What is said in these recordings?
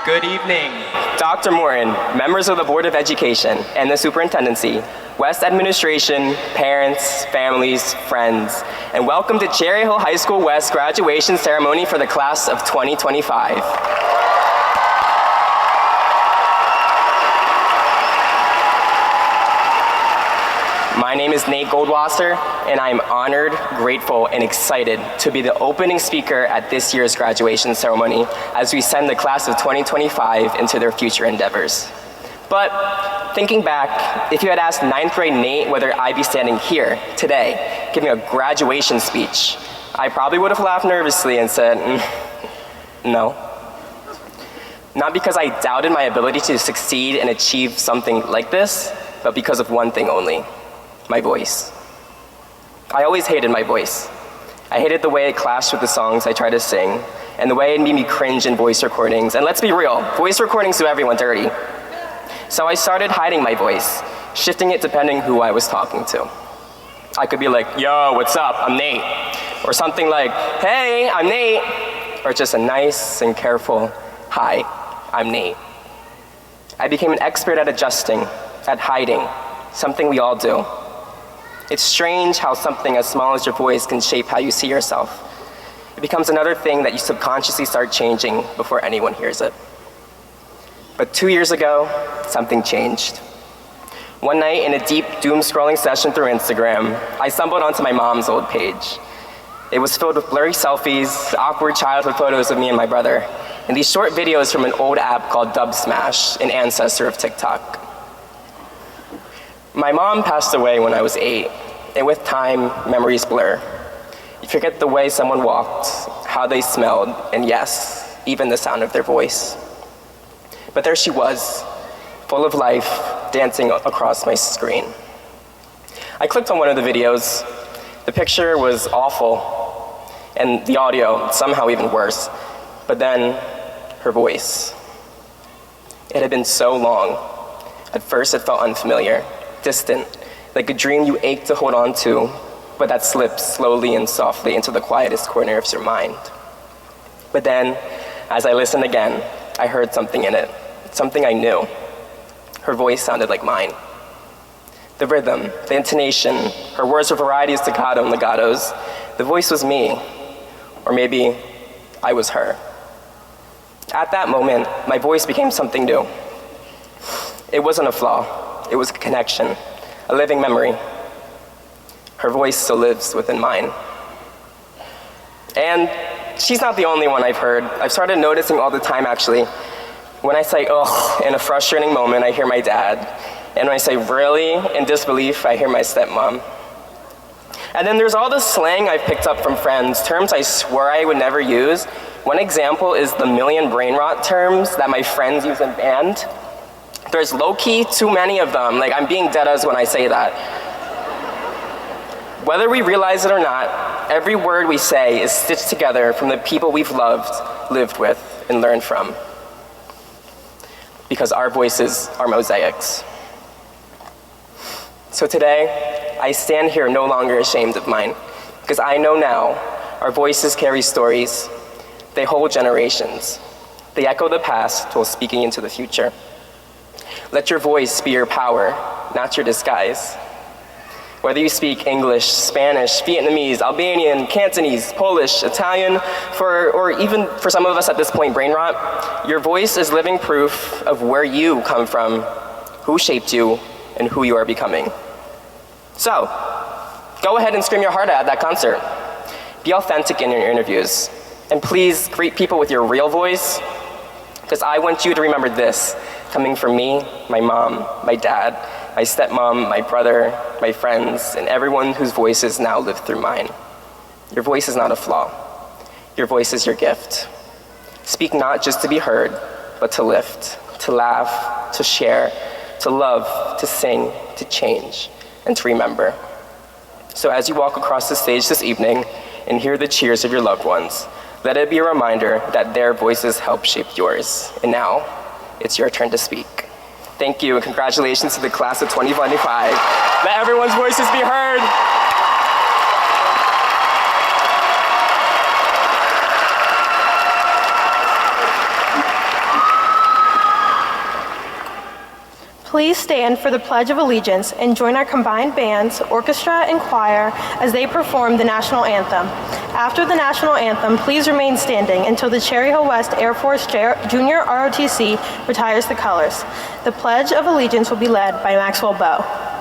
Good evening. Dr. Morton, members of the Board of Education and the Superintendency, West Administration, parents, families, friends, and welcome to Cherry Hill High School West graduation ceremony for the class of 2025. My name is Nate Goldwasser, and I am honored, grateful, and excited to be the opening speaker at this year's graduation ceremony as we send the class of 2025 into their future endeavors. But thinking back, if you had asked 9th grade Nate whether I'd be standing here today giving a graduation speech, I probably would have laughed nervously and said, no. Not because I doubted my ability to succeed and achieve something like this, but because of one thing only. My voice. I always hated my voice. I hated the way it clashed with the songs I tried to sing, and the way it made me cringe in voice recordings. And let's be real, voice recordings do everyone dirty. So I started hiding my voice, shifting it depending who I was talking to. I could be like, yo, what's up, I'm Nate. Or something like, hey, I'm Nate. Or just a nice and careful, hi, I'm Nate. I became an expert at adjusting, at hiding, something we all do. It's strange how something as small as your voice can shape how you see yourself. It becomes another thing that you subconsciously start changing before anyone hears it. But 2 years ago, something changed. One night in a deep doom-scrolling session through Instagram, I stumbled onto my mom's old page. It was filled with blurry selfies, awkward childhood photos of me and my brother, and these short videos from an old app called Dubsmash, an ancestor of TikTok. My mom passed away when I was 8, and with time, memories blur. You forget the way someone walked, how they smelled, and yes, even the sound of their voice. But there she was, full of life, dancing across my screen. I clicked on one of the videos. The picture was awful, and the audio somehow even worse. But then, her voice. It had been so long. At first, it felt unfamiliar. Distant, like a dream you ache to hold on to, but that slips slowly and softly into the quietest corner of your mind. But then, as I listened again, I heard something in it, something I knew. Her voice sounded like mine. The rhythm, the intonation, her words were varieties, staccato and legatos. The voice was me, or maybe I was her. At that moment, my voice became something new. It wasn't a flaw. It was a connection, a living memory. Her voice still lives within mine. And she's not the only one I've heard. I've started noticing all the time, actually. When I say, ugh, in a frustrating moment, I hear my dad. And when I say, really, in disbelief, I hear my stepmom. And then there's all this slang I've picked up from friends, terms I swore I would never use. One example is the million brain rot terms that my friends use in band. There's low-key too many of them. Like, I'm being deadass when I say that. Whether we realize it or not, every word we say is stitched together from the people we've loved, lived with, and learned from. Because our voices are mosaics. So today, I stand here no longer ashamed of mine, because I know now our voices carry stories. They hold generations. They echo the past while speaking into the future. Let your voice be your power, not your disguise. Whether you speak English, Spanish, Vietnamese, Albanian, Cantonese, Polish, Italian, or even for some of us at this point, brain rot, your voice is living proof of where you come from, who shaped you, and who you are becoming. So, go ahead and scream your heart out at that concert. Be authentic in your interviews. And please greet people with your real voice, because I want you to remember this, coming from me, my mom, my dad, my stepmom, my brother, my friends, and everyone whose voices now live through mine. Your voice is not a flaw. Your voice is your gift. Speak not just to be heard, but to lift, to laugh, to share, to love, to sing, to change, and to remember. So as you walk across the stage this evening and hear the cheers of your loved ones, let it be a reminder that their voices help shape yours. And now, it's your turn to speak. Thank you, and congratulations to the class of 2025. Let everyone's voices be heard. Please stand for the Pledge of Allegiance and join our combined bands, orchestra, and choir as they perform the national anthem. After the national anthem, please remain standing until the Cherry Hill West Air Force Junior ROTC retires the colors. The Pledge of Allegiance will be led by Maxwell Bowe.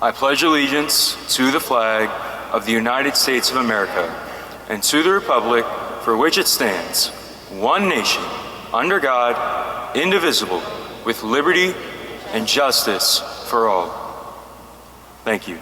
I pledge allegiance to the flag of the United States of America and to the republic for which it stands, one nation, under God, indivisible, with liberty and justice for all. Thank you.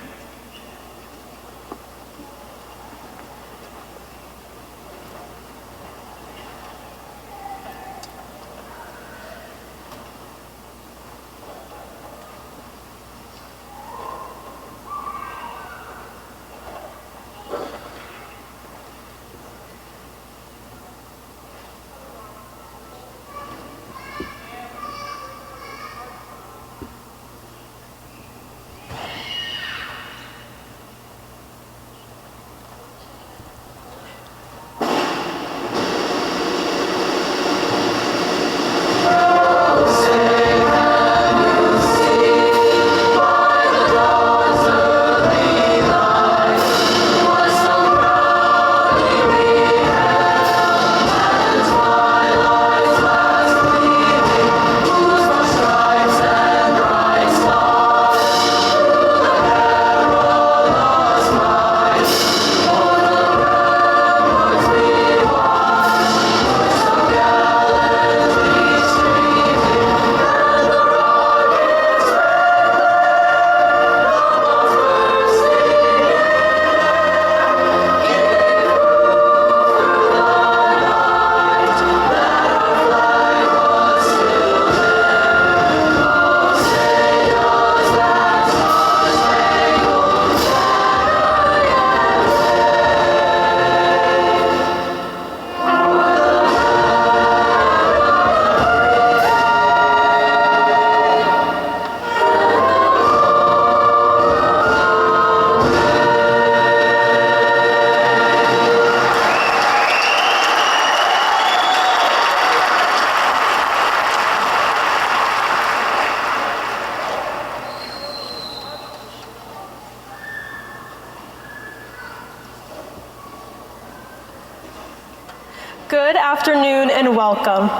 Good afternoon and welcome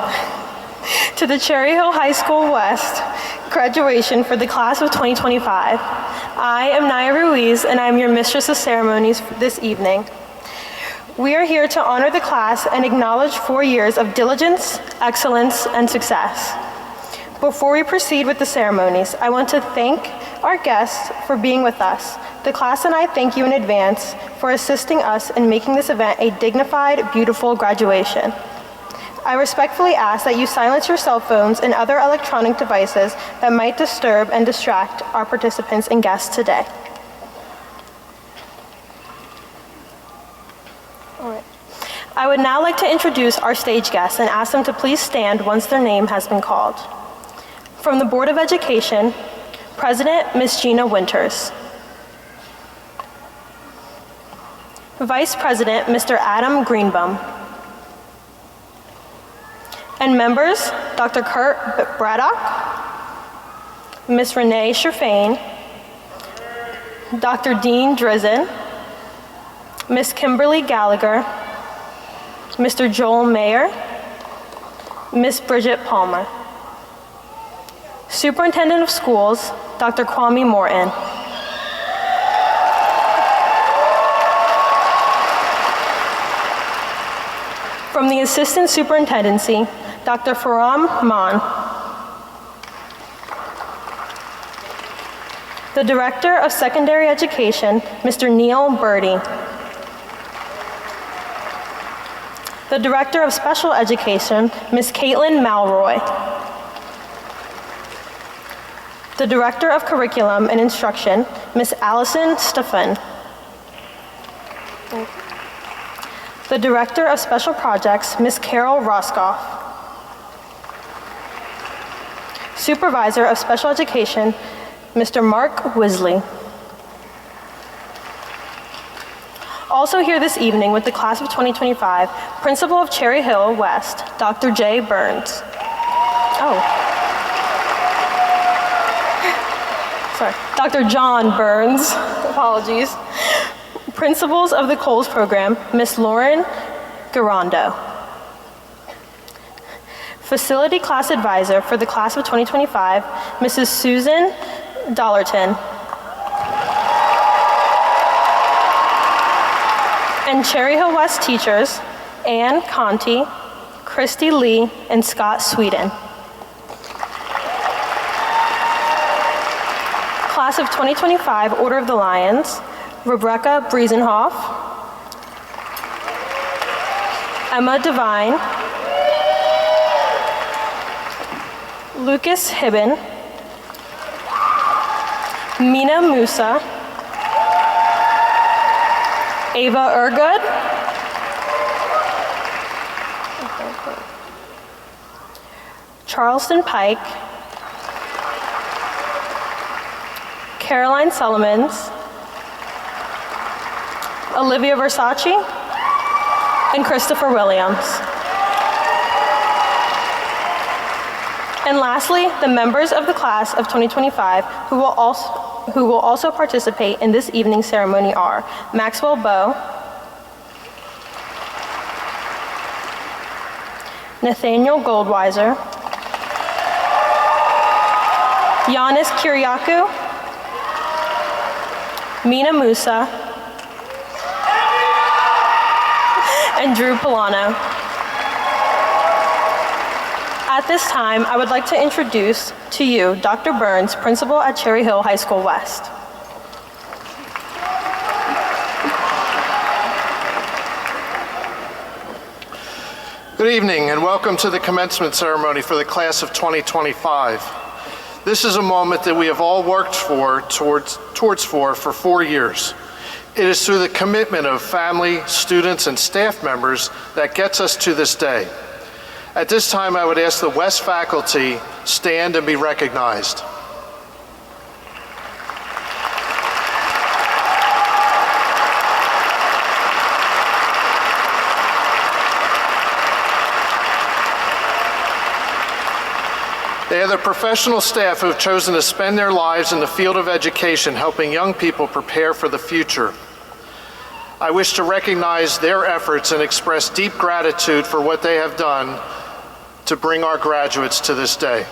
to the Cherry Hill High School West graduation for the class of 2025. I am Naya Ruiz and I'm your Mistress of Ceremonies this evening. We are here to honor the class and acknowledge 4 years of diligence, excellence, and success. Before we proceed with the ceremonies, I want to thank our guests for being with us. The class and I thank you in advance for assisting us in making this event a dignified, beautiful graduation. I respectfully ask that you silence your cell phones and other electronic devices that might disturb and distract our participants and guests today. All right. I would now like to introduce our stage guests and ask them to please stand once their name has been called. From the Board of Education, President Ms. Gina Winters. Vice President Mr. Adam Greenbaum. And members, Dr. Kurt Braddock, Ms. Renee Sherfain, Dr. Dean Drizzen, Ms. Kimberly Gallagher, Mr. Joel Mayer, Ms. Bridget Palmer. Superintendent of Schools, Dr. Kwame Morton. From the Assistant Superintendency, Dr. Faram Maan. The Director of Secondary Education, Mr. Neil Birdie. The Director of Special Education, Ms. Caitlin Malroy. The Director of Curriculum and Instruction, Ms. Allison Stephan. The Director of Special Projects, Ms. Carol Roscoff. Supervisor of Special Education, Mr. Mark Wisley. Also here this evening with the class of 2025, Principal of Cherry Hill West, Dr. Jay Burns. Sorry, Dr. John Burns, apologies. Principals of the Coles program, Miss Lauren Garando. Facility Class Advisor for the class of 2025, Mrs. Susan Dollarton. And Cherry Hill West teachers, Ann Conti, Christy Lee, and Scott Sweden. Class of 2025, Order of the Lions, Rebecca Briesenhoff, Emma Devine, Lucas Hibben, Mina Musa, Ava Urgood, Charleston Pike, Caroline Solomons, Olivia Versace, and Christopher Williams. And lastly, the members of the class of 2025 who will also participate in this evening's ceremony are Maxwell Bowe, Nathaniel Goldweiser, Giannis Kiriakou, Mina Musa, and Drew Polano. At this time, I would like to introduce to you Dr. Burns, Principal at Cherry Hill High School West. Good evening and welcome to the commencement ceremony for the class of 2025. This is a moment that we have all worked towards for 4 years. It is through the commitment of family, students, and staff members that gets us to this day. At this time, I would ask the West faculty stand and be recognized. They are the professional staff who have chosen to spend their lives in the field of education, helping young people prepare for the future. I wish to recognize their efforts and express deep gratitude for what they have done to bring our graduates to this day.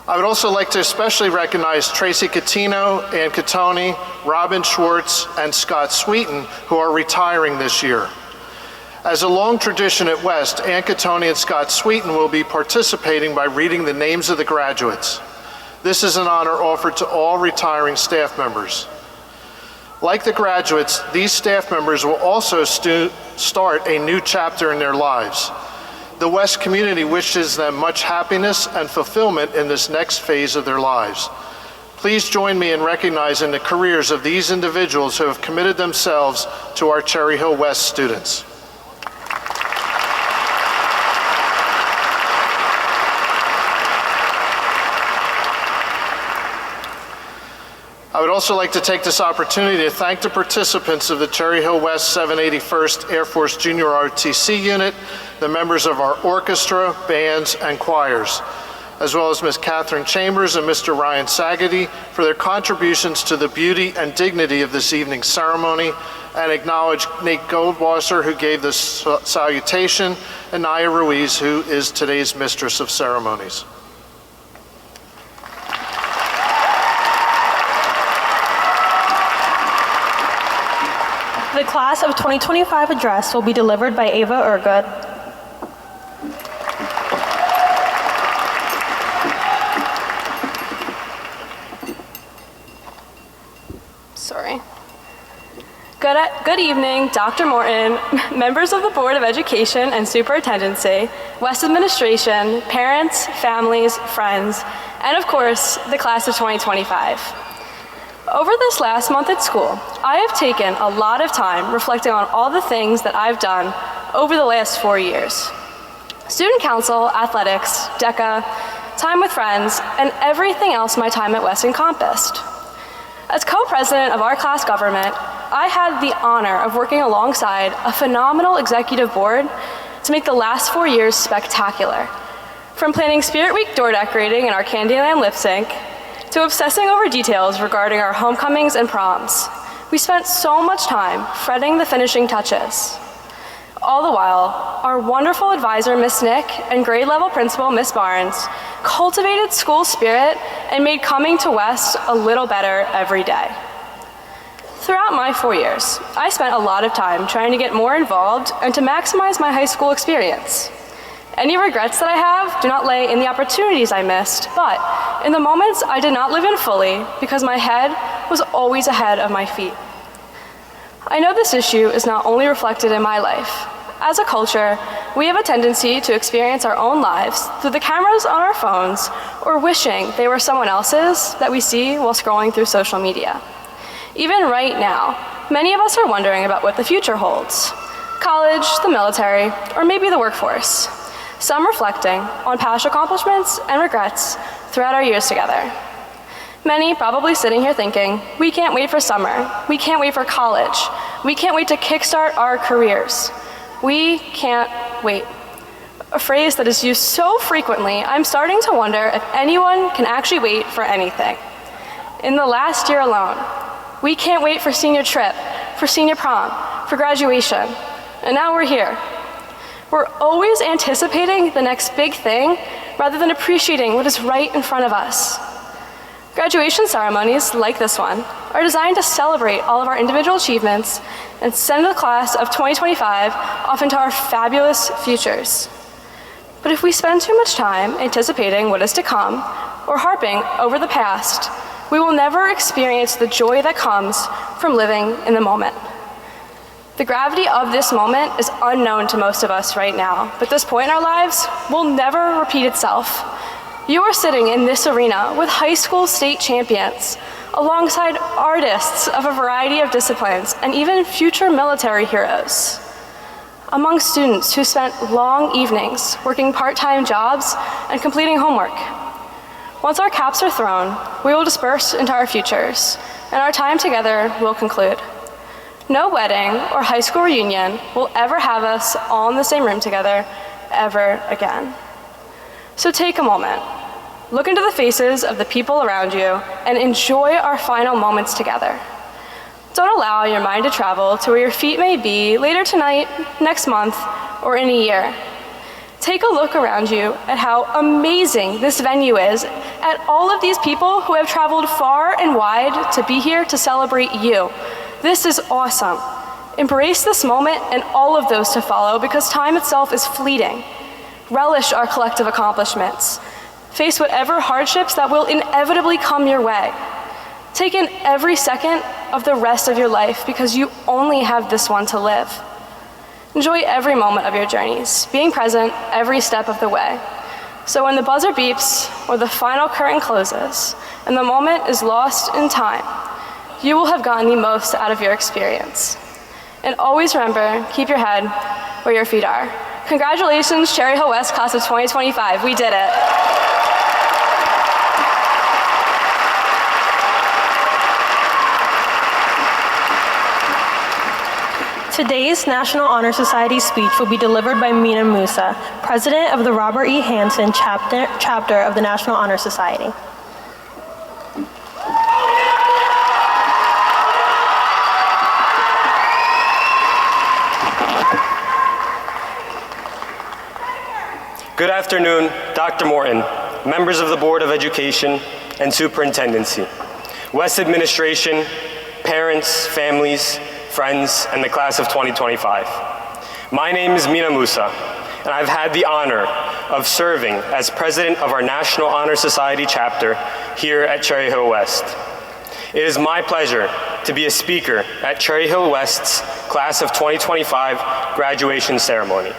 I would also like to especially recognize Tracy Catino, Ann Catoni, Robin Schwartz, and Scott Sweeten, who are retiring this year. As a long tradition at West, Ann Catoni and Scott Sweeten will be participating by reading the names of the graduates. This is an honor offered to all retiring staff members. Like the graduates, these staff members will also start a new chapter in their lives. The West community wishes them much happiness and fulfillment in this next phase of their lives. Please join me in recognizing the careers of these individuals who have committed themselves to our Cherry Hill West students. I would also like to take this opportunity to thank the participants of the Cherry Hill West 781st Air Force Junior ROTC unit, the members of our orchestra, bands, and choirs, as well as Ms. Catherine Chambers and Mr. Ryan Sagady for their contributions to the beauty and dignity of this evening's ceremony, and acknowledge Nate Goldwasser, who gave the salutation, and Naya Ruiz, who is today's Mistress of Ceremonies. The class of 2025 address will be delivered by Ava Urgood. Sorry. Good evening, Dr. Morton, members of the Board of Education and Superintendency, West Administration, parents, families, friends, and of course, the class of 2025. Over this last month at school, I have taken a lot of time reflecting on all the things that I've done over the last 4 years. Student council, athletics, DECA, time with friends, and everything else my time at West encompassed. As co-president of our class government, I had the honor of working alongside a phenomenal executive board to make the last 4 years spectacular. From planning Spirit Week door decorating and our Candyland lip sync, to obsessing over details regarding our homecomings and proms, we spent so much time fretting the finishing touches. All the while, our wonderful advisor, Miss Nick, and grade level principal, Miss Barnes, cultivated school spirit and made coming to West a little better every day. Throughout my 4 years, I spent a lot of time trying to get more involved and to maximize my high school experience. Any regrets that I have do not lay in the opportunities I missed, but in the moments I did not live in fully because my head was always ahead of my feet. I know this issue is not only reflected in my life. As a culture, we have a tendency to experience our own lives through the cameras on our phones or wishing they were someone else's that we see while scrolling through social media. Even right now, many of us are wondering about what the future holds. College, the military, or maybe the workforce. Some reflecting on past accomplishments and regrets throughout our years together. Many probably sitting here thinking, we can't wait for summer, we can't wait for college, we can't wait to kickstart our careers. We can't wait. A phrase that is used so frequently, I'm starting to wonder if anyone can actually wait for anything. In the last year alone, we can't wait for senior trip, for senior prom, for graduation, and now we're here. We're always anticipating the next big thing rather than appreciating what is right in front of us. Graduation ceremonies, like this one, are designed to celebrate all of our individual achievements and send the class of 2025 off into our fabulous futures. But if we spend too much time anticipating what is to come or harping over the past, we will never experience the joy that comes from living in the moment. The gravity of this moment is unknown to most of us right now, but this point in our lives will never repeat itself. You are sitting in this arena with high school state champions, alongside artists of a variety of disciplines, and even future military heroes. Among students who spent long evenings working part-time jobs and completing homework. Once our caps are thrown, we will disperse into our futures, and our time together will conclude. No wedding or high school reunion will ever have us all in the same room together ever again. So take a moment, look into the faces of the people around you, and enjoy our final moments together. Don't allow your mind to travel to where your feet may be later tonight, next month, or in a year. Take a look around you at how amazing this venue is, at all of these people who have traveled far and wide to be here to celebrate you. This is awesome. Embrace this moment and all of those to follow because time itself is fleeting. Relish our collective accomplishments. Face whatever hardships that will inevitably come your way. Take in every second of the rest of your life because you only have this one to live. Enjoy every moment of your journeys, being present every step of the way. So when the buzzer beeps or the final curtain closes and the moment is lost in time, you will have gotten the most out of your experience. And always remember, keep your head where your feet are. Congratulations, Cherry Hill West class of 2025. We did it. Today's National Honor Society speech will be delivered by Mina Musa, President of the Robert E. Hansen chapter of the National Honor Society. Good afternoon, Dr. Morton, members of the Board of Education and Superintendency, West Administration, parents, families, friends, and the class of 2025. My name is Mina Musa, and I've had the honor of serving as president of our National Honor Society chapter here at Cherry Hill West. It is my pleasure to be a speaker at Cherry Hill West's class of 2025 graduation ceremony.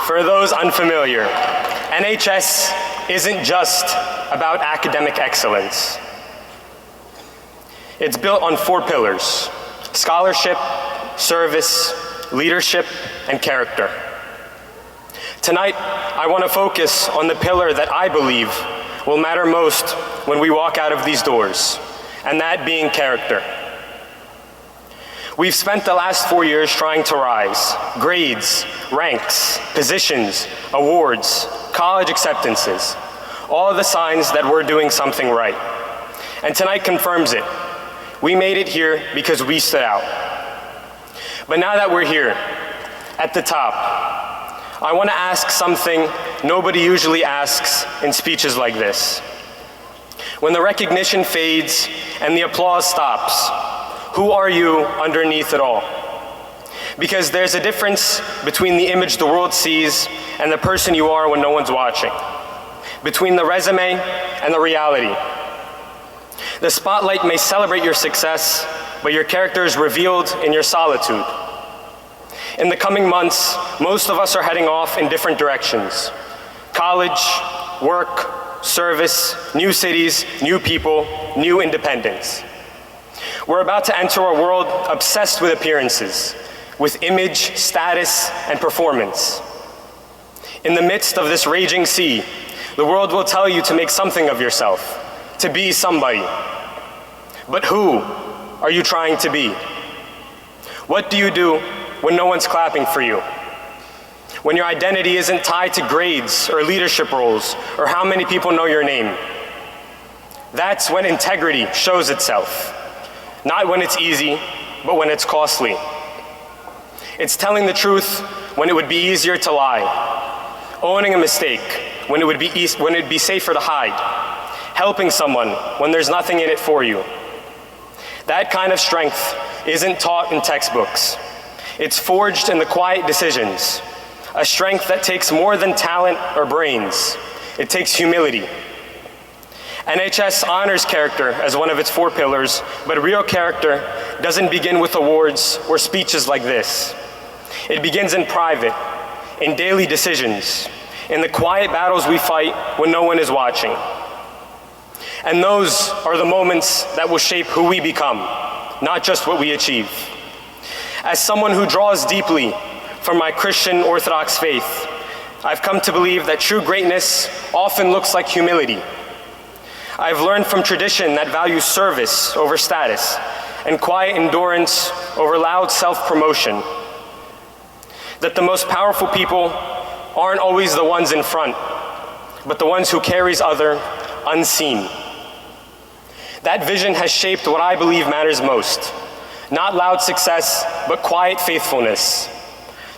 For those unfamiliar, NHS isn't just about academic excellence. It's built on 4 pillars: scholarship, service, leadership, and character. Tonight, I want to focus on the pillar that I believe will matter most when we walk out of these doors, and that being character. We've spent the last 4 years trying to rise. Grades, ranks, positions, awards, college acceptances, all the signs that we're doing something right. And tonight confirms it. We made it here because we stood out. But now that we're here, at the top, I want to ask something nobody usually asks in speeches like this. When the recognition fades and the applause stops, who are you underneath it all? Because there's a difference between the image the world sees and the person you are when no one's watching. Between the resume and the reality. The spotlight may celebrate your success, but your character is revealed in your solitude. In the coming months, most of us are heading off in different directions. College, work, service, new cities, new people, new independence. We're about to enter a world obsessed with appearances, with image, status, and performance. In the midst of this raging sea, the world will tell you to make something of yourself, to be somebody. But who are you trying to be? What do you do when no one's clapping for you? When your identity isn't tied to grades or leadership roles or how many people know your name? That's when integrity shows itself. Not when it's easy, but when it's costly. It's telling the truth when it would be easier to lie. Owning a mistake when it would be safer to hide. Helping someone when there's nothing in it for you. That kind of strength isn't taught in textbooks. It's forged in the quiet decisions. A strength that takes more than talent or brains. It takes humility. NHS honors character as one of its 4 pillars, but real character doesn't begin with awards or speeches like this. It begins in private, in daily decisions, in the quiet battles we fight when no one is watching. And those are the moments that will shape who we become, not just what we achieve. As someone who draws deeply from my Christian Orthodox faith, I've come to believe that true greatness often looks like humility. I've learned from tradition that values service over status and quiet endurance over loud self-promotion. That the most powerful people aren't always the ones in front, but the ones who carries other unseen. That vision has shaped what I believe matters most. Not loud success, but quiet faithfulness.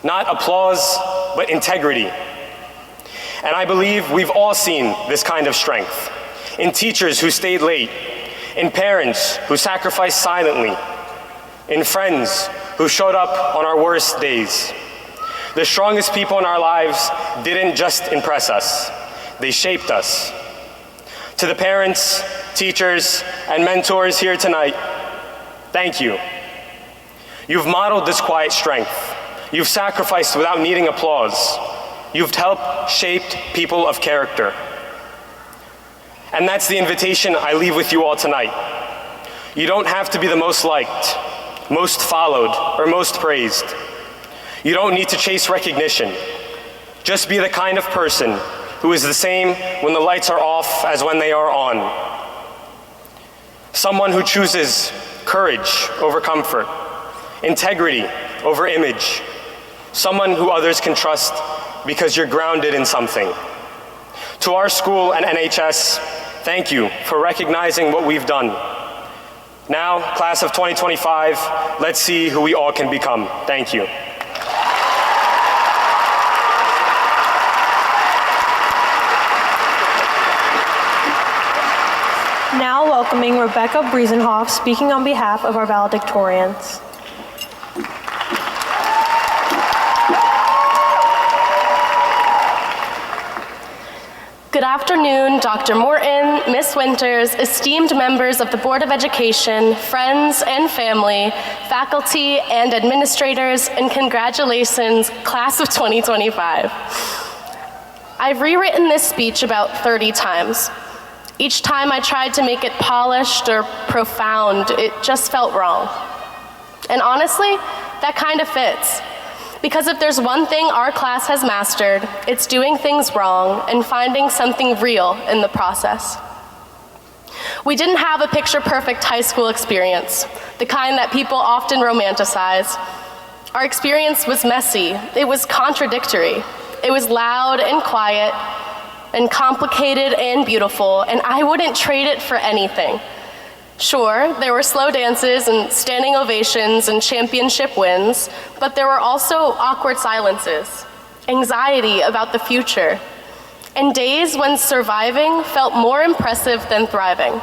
Not applause, but integrity. And I believe we've all seen this kind of strength. In teachers who stayed late, in parents who sacrificed silently, in friends who showed up on our worst days. The strongest people in our lives didn't just impress us, they shaped us. To the parents, teachers, and mentors here tonight, thank you. You've modeled this quiet strength. You've sacrificed without needing applause. You've helped shape people of character. And that's the invitation I leave with you all tonight. You don't have to be the most liked, most followed, or most praised. You don't need to chase recognition. Just be the kind of person who is the same when the lights are off as when they are on. Someone who chooses courage over comfort, integrity over image. Someone who others can trust because you're grounded in something. To our school and NHS, thank you for recognizing what we've done. Now, class of 2025, let's see who we all can become. Thank you. Now welcoming Rebecca Briesenhoff, speaking on behalf of our valedictorians. Good afternoon, Dr. Morton, Miss Winters, esteemed members of the Board of Education, friends and family, faculty and administrators, and congratulations, class of 2025. I've rewritten this speech about 30 times. Each time I tried to make it polished or profound, it just felt wrong. And honestly, that kind of fits. Because if there's one thing our class has mastered, it's doing things wrong and finding something real in the process. We didn't have a picture-perfect high school experience, the kind that people often romanticize. Our experience was messy, it was contradictory, it was loud and quiet, and complicated and beautiful, and I wouldn't trade it for anything. Sure, there were slow dances and standing ovations and championship wins, but there were also awkward silences, anxiety about the future, and days when surviving felt more impressive than thriving.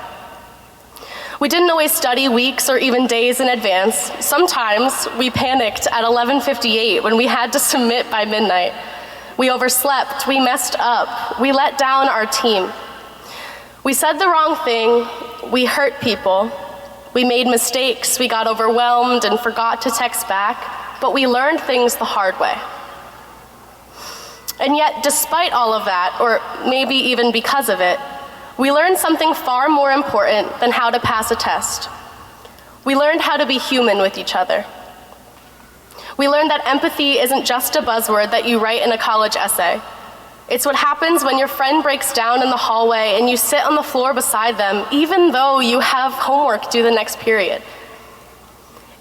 We didn't always study weeks or even days in advance. Sometimes we panicked at 11:58 when we had to submit by midnight. We overslept, we messed up, we let down our team. We said the wrong thing, we hurt people, we made mistakes, we got overwhelmed and forgot to text back, but we learned things the hard way. And yet, despite all of that, or maybe even because of it, we learned something far more important than how to pass a test. We learned how to be human with each other. We learned that empathy isn't just a buzzword that you write in a college essay. It's what happens when your friend breaks down in the hallway and you sit on the floor beside them, even though you have homework due the next period.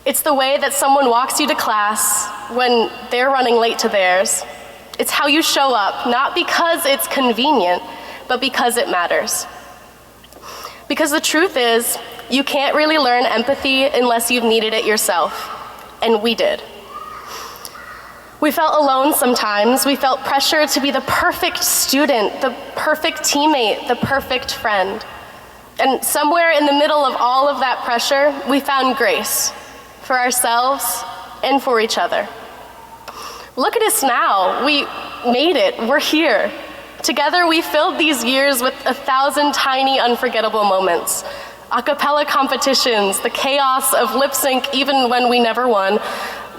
It's the way that someone walks you to class when they're running late to theirs. It's how you show up, not because it's convenient, but because it matters. Because the truth is, you can't really learn empathy unless you've needed it yourself, and we did. We felt alone sometimes. We felt pressure to be the perfect student, the perfect teammate, the perfect friend. And somewhere in the middle of all of that pressure, we found grace for ourselves and for each other. Look at us now. We made it. We're here. Together, we filled these years with 1,000 tiny, unforgettable moments. A cappella competitions, the chaos of lip sync even when we never won,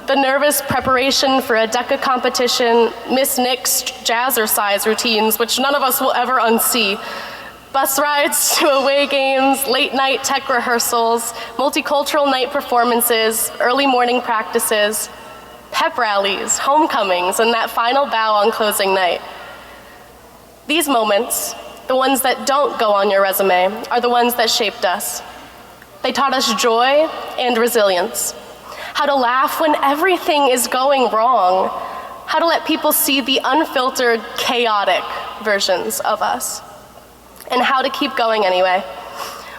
the nervous preparation for a DECA competition, Miss Nick's jazzercise routines, which none of us will ever unsee, bus rides to away games, late night tech rehearsals, multicultural night performances, early morning practices, pep rallies, homecomings, and that final bow on closing night. These moments, the ones that don't go on your resume, are the ones that shaped us. They taught us joy and resilience. How to laugh when everything is going wrong. How to let people see the unfiltered, chaotic versions of us. And how to keep going anyway.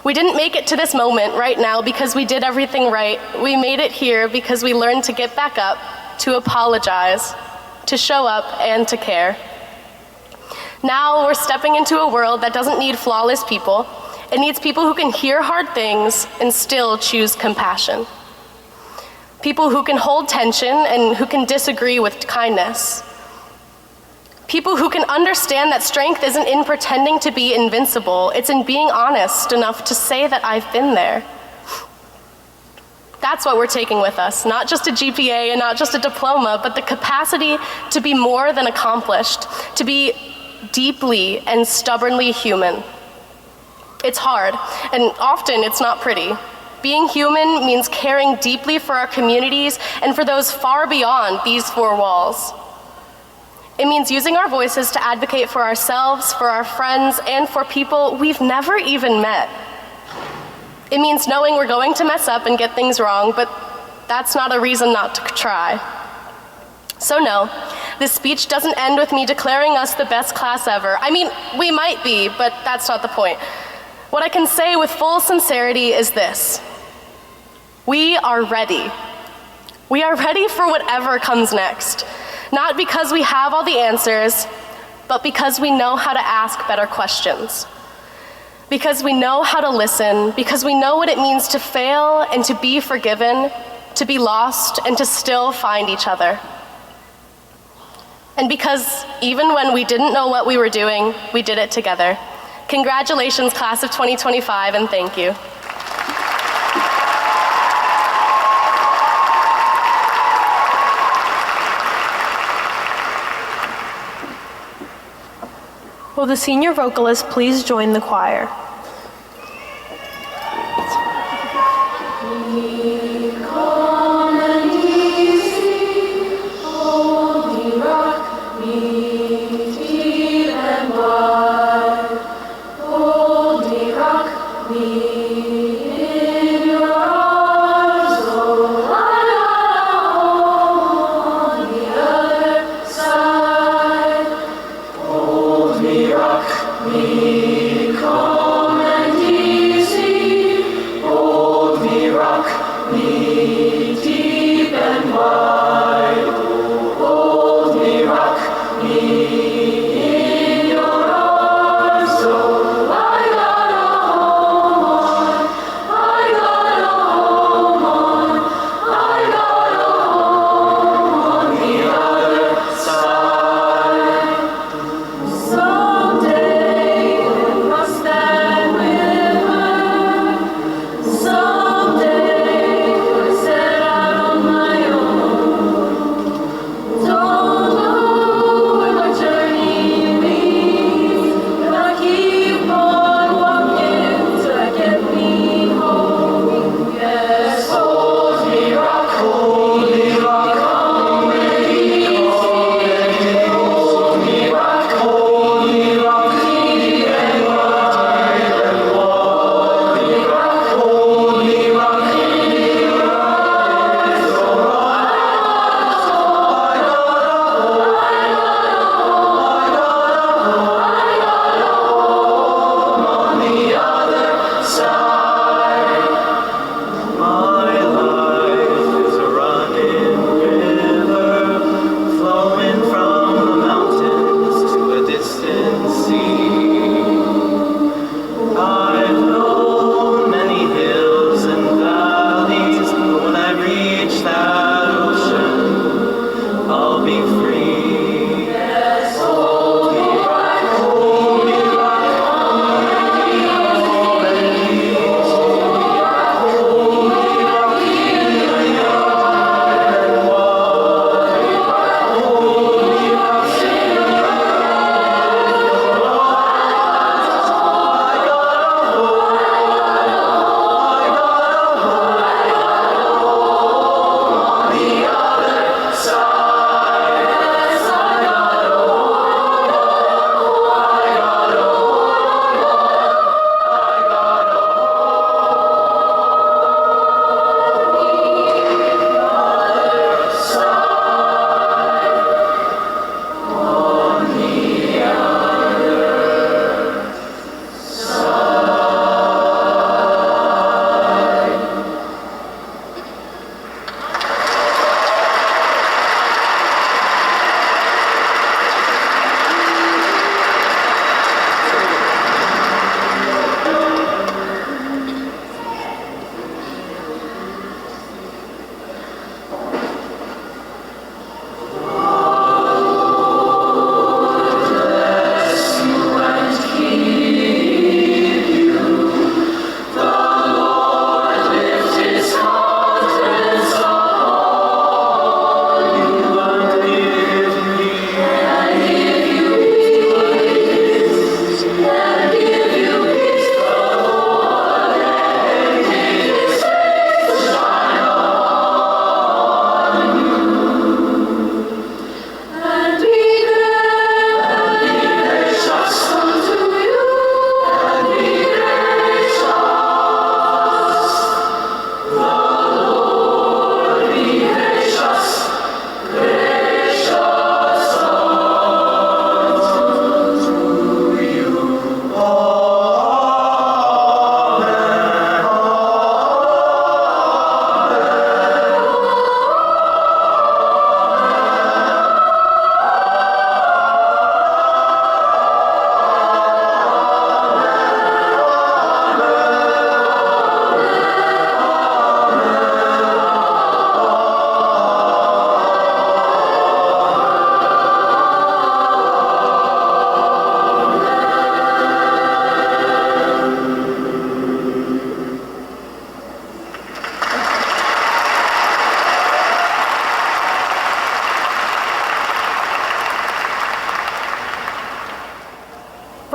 We didn't make it to this moment right now because we did everything right. We made it here because we learned to get back up, to apologize, to show up, and to care. Now we're stepping into a world that doesn't need flawless people. It needs people who can hear hard things and still choose compassion. People who can hold tension and who can disagree with kindness. People who can understand that strength isn't in pretending to be invincible, it's in being honest enough to say that I've been there. That's what we're taking with us, not just a GPA and not just a diploma, but the capacity to be more than accomplished, to be deeply and stubbornly human. It's hard, and often it's not pretty. Being human means caring deeply for our communities and for those far beyond these four walls. It means using our voices to advocate for ourselves, for our friends, and for people we've never even met. It means knowing we're going to mess up and get things wrong, but that's not a reason not to try. So no, this speech doesn't end with me declaring us the best class ever. I mean, we might be, but that's not the point. What I can say with full sincerity is this: we are ready. We are ready for whatever comes next. Not because we have all the answers, but because we know how to ask better questions. Because we know how to listen, because we know what it means to fail and to be forgiven, to be lost and to still find each other. And because even when we didn't know what we were doing, we did it together. Congratulations, class of 2025, and thank you. Will the senior vocalist please join the choir? We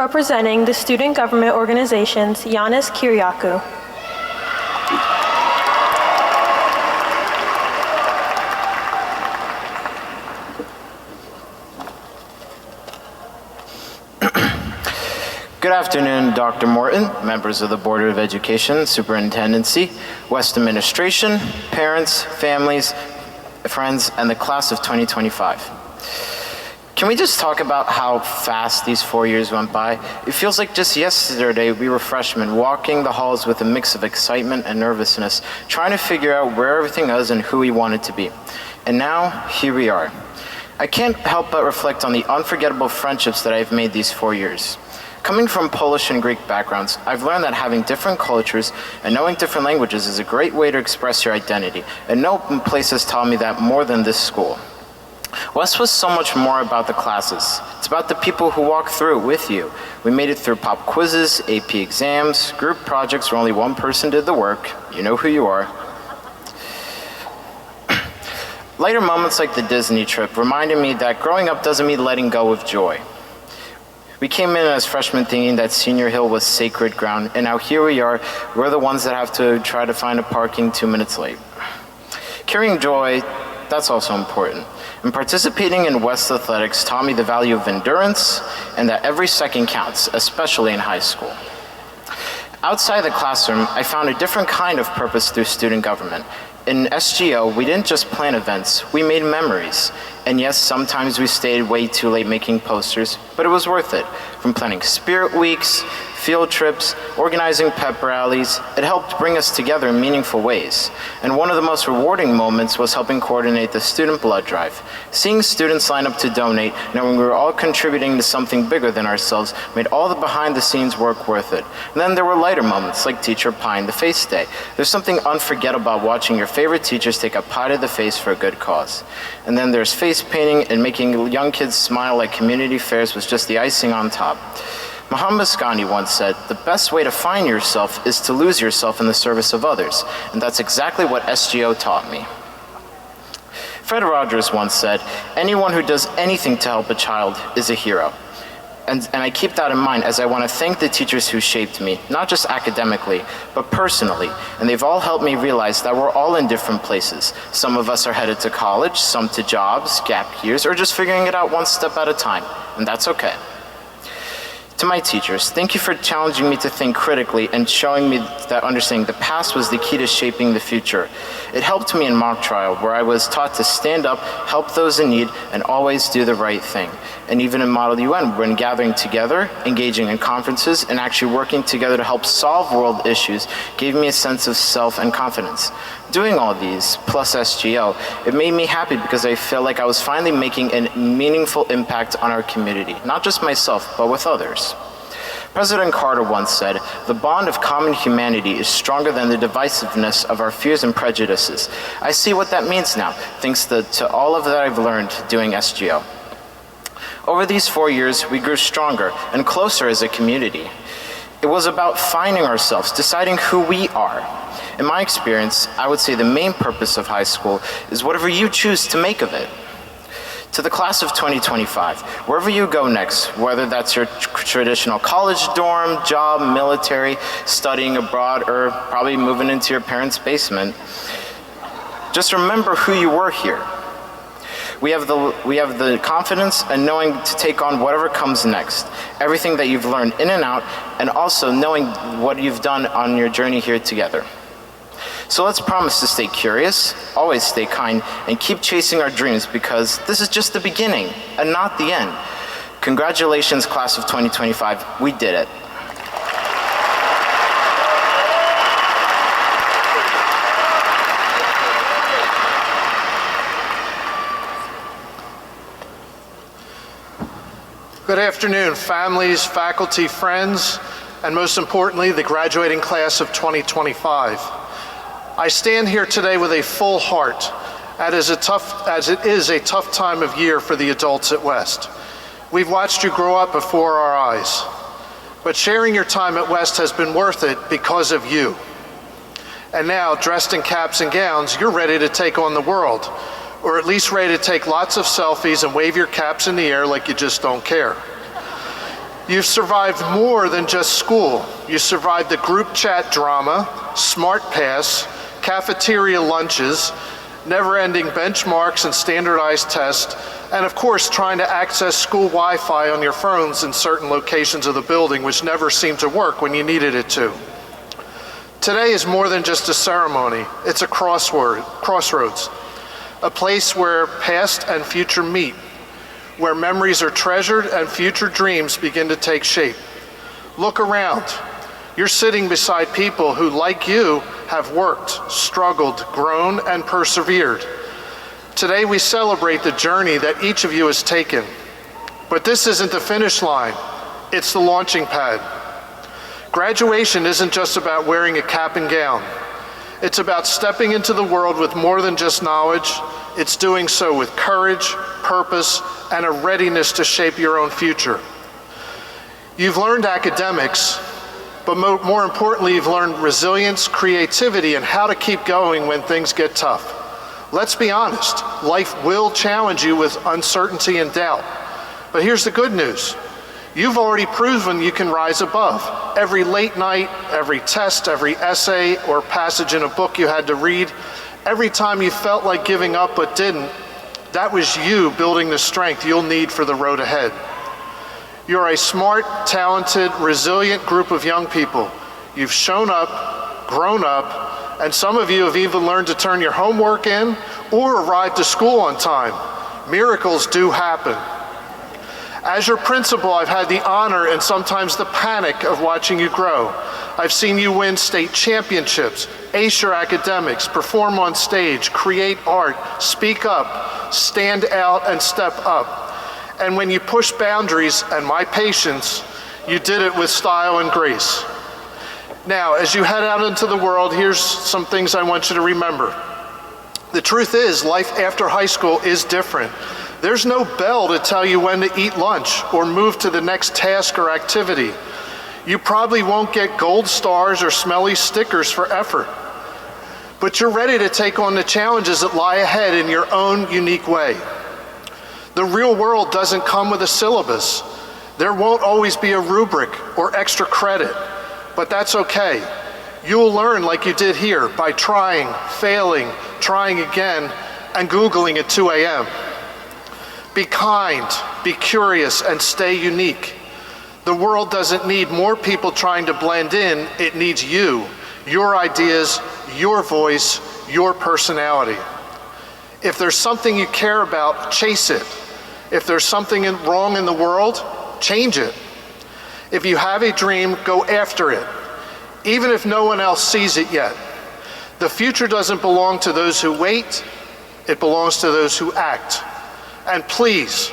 Representing the student government organizations, Yanis Kyriakou. Good afternoon, Dr. Morton, members of the Board of Education, Superintendency, West Administration, parents, families, friends, and the class of 2025. Can we just talk about how fast these 4 years went by? It feels like just yesterday we were freshmen walking the halls with a mix of excitement and nervousness, trying to figure out where everything was and who we wanted to be. And now, here we are. I can't help but reflect on the unforgettable friendships that I've made these 4 years. Coming from Polish and Greek backgrounds, I've learned that having different cultures and knowing different languages is a great way to express your identity, and no place has taught me that more than this school. West was so much more about the classes. It's about the people who walk through it with you. We made it through pop quizzes, AP exams, group projects where only one person did the work. You know who you are. Later moments like the Disney trip reminded me that growing up doesn't mean letting go of joy. We came in as freshmen thinking that Senior Hill was sacred ground, and now here we are, we're the ones that have to try to find a parking 2 minutes late. Carrying joy, that's also important. And participating in West Athletics taught me the value of endurance and that every second counts, especially in high school. Outside the classroom, I found a different kind of purpose through student government. In SGO, we didn't just plan events, we made memories. And yes, sometimes we stayed way too late making posters, but it was worth it. From planning spirit weeks, field trips, organizing pep rallies, it helped bring us together in meaningful ways. And one of the most rewarding moments was helping coordinate the student blood drive. Seeing students line up to donate, knowing we were all contributing to something bigger than ourselves, made all the behind the scenes work worth it. And then there were lighter moments, like Teacher Pie in the Face Day. There's something unforgettable about watching your favorite teachers take a pie to the face for a good cause. And then there's face painting, and making young kids smile like community fairs was just the icing on top. Muhammad Ghani once said, "The best way to find yourself is to lose yourself in the service of others." And that's exactly what SGO taught me. Fred Rogers once said, "Anyone who does anything to help a child is a hero." And I keep that in mind as I want to thank the teachers who shaped me, not just academically, but personally. And they've all helped me realize that we're all in different places. Some of us are headed to college, some to jobs, gap years, or just figuring it out one step at a time. And that's okay. To my teachers, thank you for challenging me to think critically and showing me that understanding the past was the key to shaping the future. It helped me in mock trial, where I was taught to stand up, help those in need, and always do the right thing. And even in Model UN, when gathering together, engaging in conferences, and actually working together to help solve world issues gave me a sense of self and confidence. Doing all these, plus SGO, it made me happy because I felt like I was finally making a meaningful impact on our community, not just myself, but with others. President Carter once said, "The bond of common humanity is stronger than the divisiveness of our fears and prejudices." I see what that means now, thanks to all of that I've learned doing SGO. Over these 4 years, we grew stronger and closer as a community. It was about finding ourselves, deciding who we are. In my experience, I would say the main purpose of high school is whatever you choose to make of it. To the class of 2025, wherever you go next, whether that's your traditional college dorm, job, military, studying abroad, or probably moving into your parents' basement, just remember who you were here. We have the confidence and knowing to take on whatever comes next, everything that you've learned in and out, and also knowing what you've done on your journey here together. So let's promise to stay curious, always stay kind, and keep chasing our dreams, because this is just the beginning and not the end. Congratulations, class of 2025. We did it. Good afternoon, families, faculty, friends, and most importantly, the graduating class of 2025. I stand here today with a full heart, as it is a tough time of year for the adults at West. We've watched you grow up before our eyes, but sharing your time at West has been worth it because of you. And now, dressed in caps and gowns, you're ready to take on the world, or at least ready to take lots of selfies and wave your caps in the air like you just don't care. You've survived more than just school. You survived the group chat drama, Smart Pass, cafeteria lunches, never-ending benchmarks and standardized tests, and of course trying to access school Wi-Fi on your phones in certain locations of the building, which never seemed to work when you needed it to. Today is more than just a ceremony. It's a crossroads, a place where past and future meet, where memories are treasured and future dreams begin to take shape. Look around. You're sitting beside people who, like you, have worked, struggled, grown, and persevered. Today we celebrate the journey that each of you has taken. But this isn't the finish line, it's the launching pad. Graduation isn't just about wearing a cap and gown. It's about stepping into the world with more than just knowledge. It's doing so with courage, purpose, and a readiness to shape your own future. You've learned academics, but more importantly, you've learned resilience, creativity, and how to keep going when things get tough. Let's be honest, life will challenge you with uncertainty and doubt. But here's the good news. You've already proven you can rise above. Every late night, every test, every essay or passage in a book you had to read, every time you felt like giving up but didn't, that was you building the strength you'll need for the road ahead. You're a smart, talented, resilient group of young people. You've shown up, grown up, and some of you have even learned to turn your homework in or arrive to school on time. Miracles do happen. As your principal, I've had the honor and sometimes the panic of watching you grow. I've seen you win state championships, ace your academics, perform on stage, create art, speak up, stand out, and step up. And when you push boundaries and my patience, you did it with style and grace. Now, as you head out into the world, here's some things I want you to remember. The truth is, life after high school is different. There's no bell to tell you when to eat lunch or move to the next task or activity. You probably won't get gold stars or smelly stickers for effort. But you're ready to take on the challenges that lie ahead in your own unique way. The real world doesn't come with a syllabus. There won't always be a rubric or extra credit, but that's okay. You'll learn like you did here by trying, failing, trying again, and Googling at 2 a.m. Be kind, be curious, and stay unique. The world doesn't need more people trying to blend in, it needs you, your ideas, your voice, your personality. If there's something you care about, chase it. If there's something wrong in the world, change it. If you have a dream, go after it, even if no one else sees it yet. The future doesn't belong to those who wait, it belongs to those who act. And please,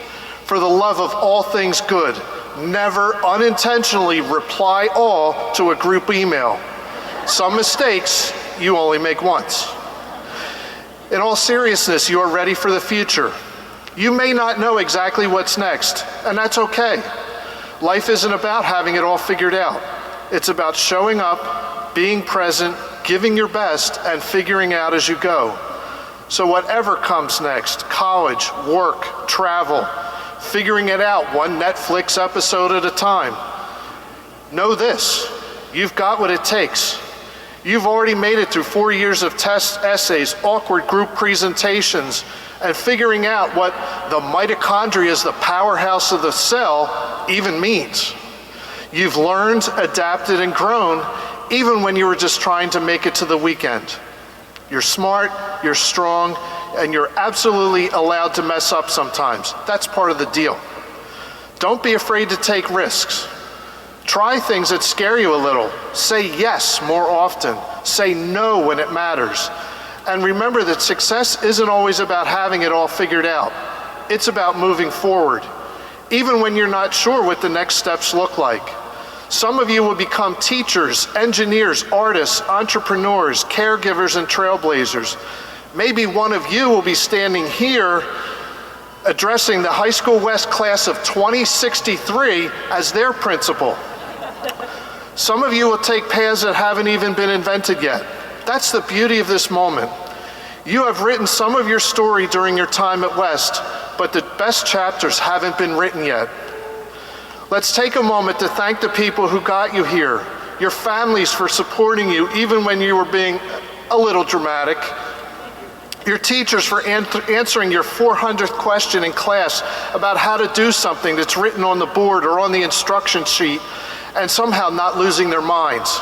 for the love of all things good, never unintentionally reply all to a group email. Some mistakes you only make once. In all seriousness, you are ready for the future. You may not know exactly what's next, and that's okay. Life isn't about having it all figured out. It's about showing up, being present, giving your best, and figuring out as you go. So whatever comes next, college, work, travel, figuring it out one Netflix episode at a time, know this, you've got what it takes. You've already made it through 4 years of tests, essays, awkward group presentations, and figuring out what the mitochondria is the powerhouse of the cell even means. You've learned, adapted, and grown even when you were just trying to make it to the weekend. You're smart, you're strong, and you're absolutely allowed to mess up sometimes. That's part of the deal. Don't be afraid to take risks. Try things that scare you a little. Say yes more often. Say no when it matters. And remember that success isn't always about having it all figured out. It's about moving forward, even when you're not sure what the next steps look like. Some of you will become teachers, engineers, artists, entrepreneurs, caregivers, and trailblazers. Maybe one of you will be standing here addressing the High School West class of 2063 as their principal. Some of you will take paths that haven't even been invented yet. That's the beauty of this moment. You have written some of your story during your time at West, but the best chapters haven't been written yet. Let's take a moment to thank the people who got you here, your families for supporting you even when you were being a little dramatic, your teachers for answering your 400th question in class about how to do something that's written on the board or on the instruction sheet and somehow not losing their minds,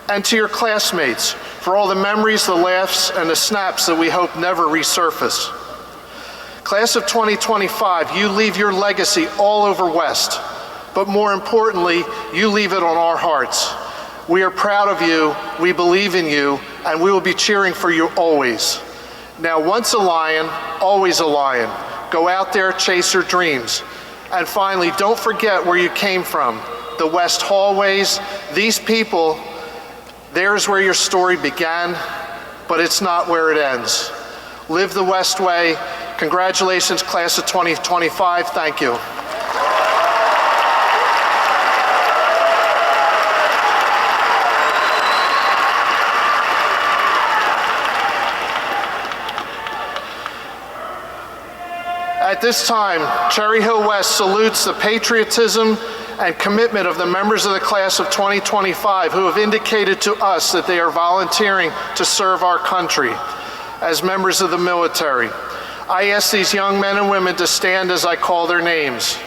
and to your classmates for all the memories, the laughs, and the snaps that we hope never resurface. Class of 2025, you leave your legacy all over West, but more importantly, you leave it on our hearts. We are proud of you, we believe in you, and we will be cheering for you always. Now, once a lion, always a lion. Go out there, chase your dreams. And finally, don't forget where you came from. The West hallways, these people, there's where your story began, but it's not where it ends. Live the West way. Congratulations, class of 2025. Thank you. At this time, Cherry Hill West salutes the patriotism and commitment of the members of the class of 2025 who have indicated to us that they are volunteering to serve our country as members of the military. I ask these young men and women to stand as I call their names.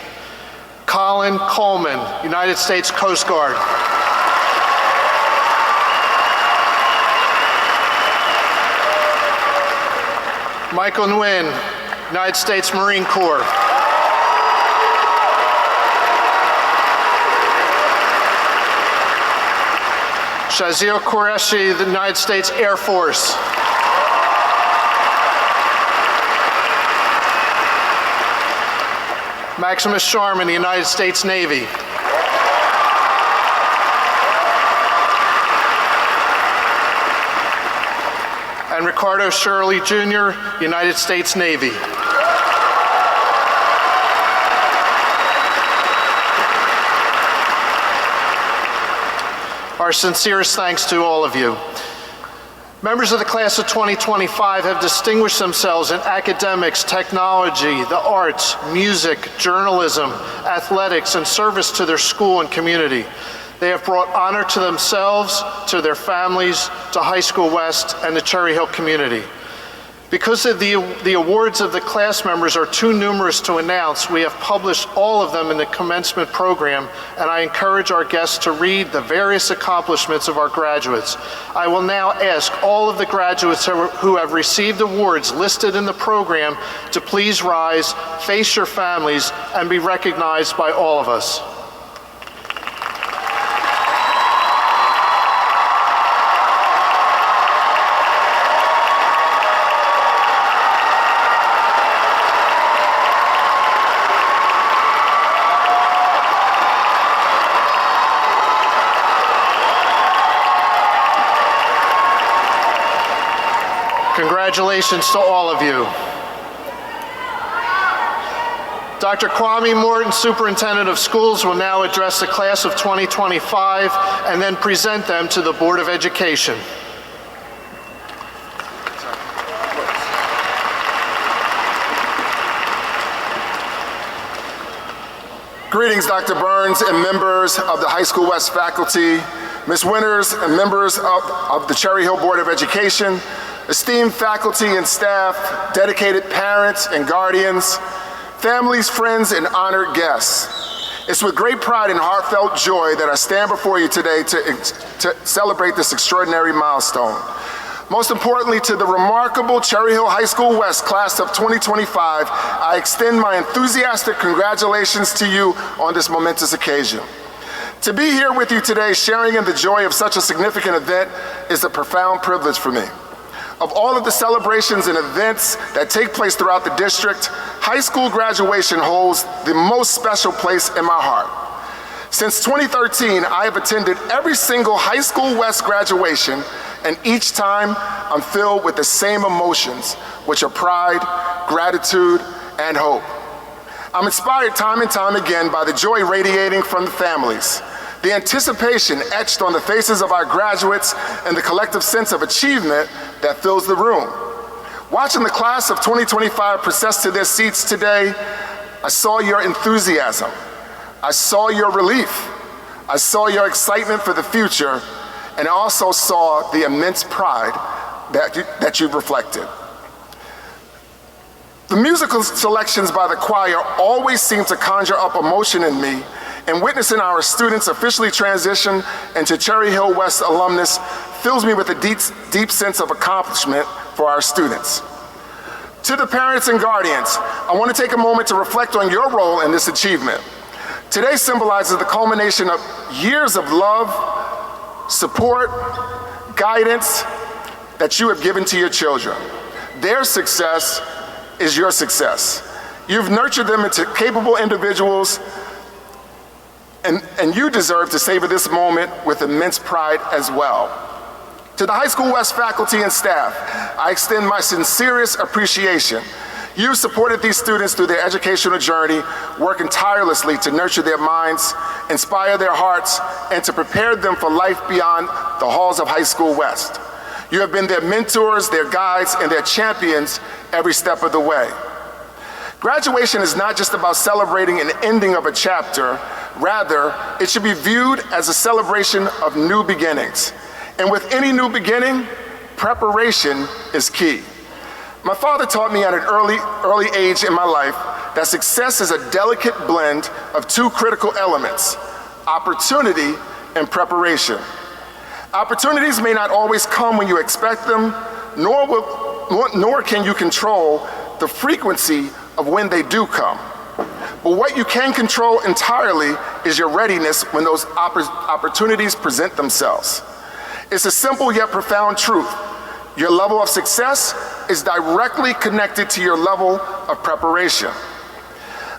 Colin Coleman, United States Coast Guard. Michael Nguyen, United States Marine Corps. Shazil Qureshi, the United States Air Force. Maximus Sharman, the United States Navy. And Ricardo Shirley Jr., United States Navy. Our sincerest thanks to all of you. Members of the class of 2025 have distinguished themselves in academics, technology, the arts, music, journalism, athletics, and service to their school and community. They have brought honor to themselves, to their families, to High School West, and the Cherry Hill community. Because the awards of the class members are too numerous to announce, we have published all of them in the commencement program, and I encourage our guests to read the various accomplishments of our graduates. I will now ask all of the graduates who have received awards listed in the program to please rise, face your families, and be recognized by all of us. Congratulations to all of you. Dr. Kwame Morton, Superintendent of Schools, will now address the class of 2025 and then present them to the Board of Education. Greetings, Dr. Burns and members of the High School West faculty, Ms. Winters and members of the Cherry Hill Board of Education, esteemed faculty and staff, dedicated parents and guardians, families, friends, and honored guests. It's with great pride and heartfelt joy that I stand before you today to celebrate this extraordinary milestone. Most importantly, to the remarkable Cherry Hill High School West class of 2025, I extend my enthusiastic congratulations to you on this momentous occasion. To be here with you today, sharing in the joy of such a significant event, is a profound privilege for me. Of all of the celebrations and events that take place throughout the district, high school graduation holds the most special place in my heart. Since 2013, I have attended every single High School West graduation, and each time I'm filled with the same emotions, which are pride, gratitude, and hope. I'm inspired time and time again by the joy radiating from the families, the anticipation etched on the faces of our graduates, and the collective sense of achievement that fills the room. Watching the class of 2025 process to their seats today, I saw your enthusiasm. I saw your relief. I saw your excitement for the future, and I also saw the immense pride that you've reflected. The musical selections by the choir always seem to conjure up emotion in me, and witnessing our students officially transition into Cherry Hill West alumnus fills me with a deep sense of accomplishment for our students. To the parents and guardians, I want to take a moment to reflect on your role in this achievement. Today symbolizes the culmination of years of love, support, guidance that you have given to your children. Their success is your success. You've nurtured them into capable individuals, and you deserve to savor this moment with immense pride as well. To the High School West faculty and staff, I extend my sincerest appreciation. You've supported these students through their educational journey, working tirelessly to nurture their minds, inspire their hearts, and to prepare them for life beyond the halls of High School West. You have been their mentors, their guides, and their champions every step of the way. Graduation is not just about celebrating an ending of a chapter. Rather, it should be viewed as a celebration of new beginnings. And with any new beginning, preparation is key. My father taught me at an early age in my life that success is a delicate blend of two critical elements: opportunity and preparation. Opportunities may not always come when you expect them, nor can you control the frequency of when they do come. But what you can control entirely is your readiness when those opportunities present themselves. It's a simple yet profound truth. Your level of success is directly connected to your level of preparation.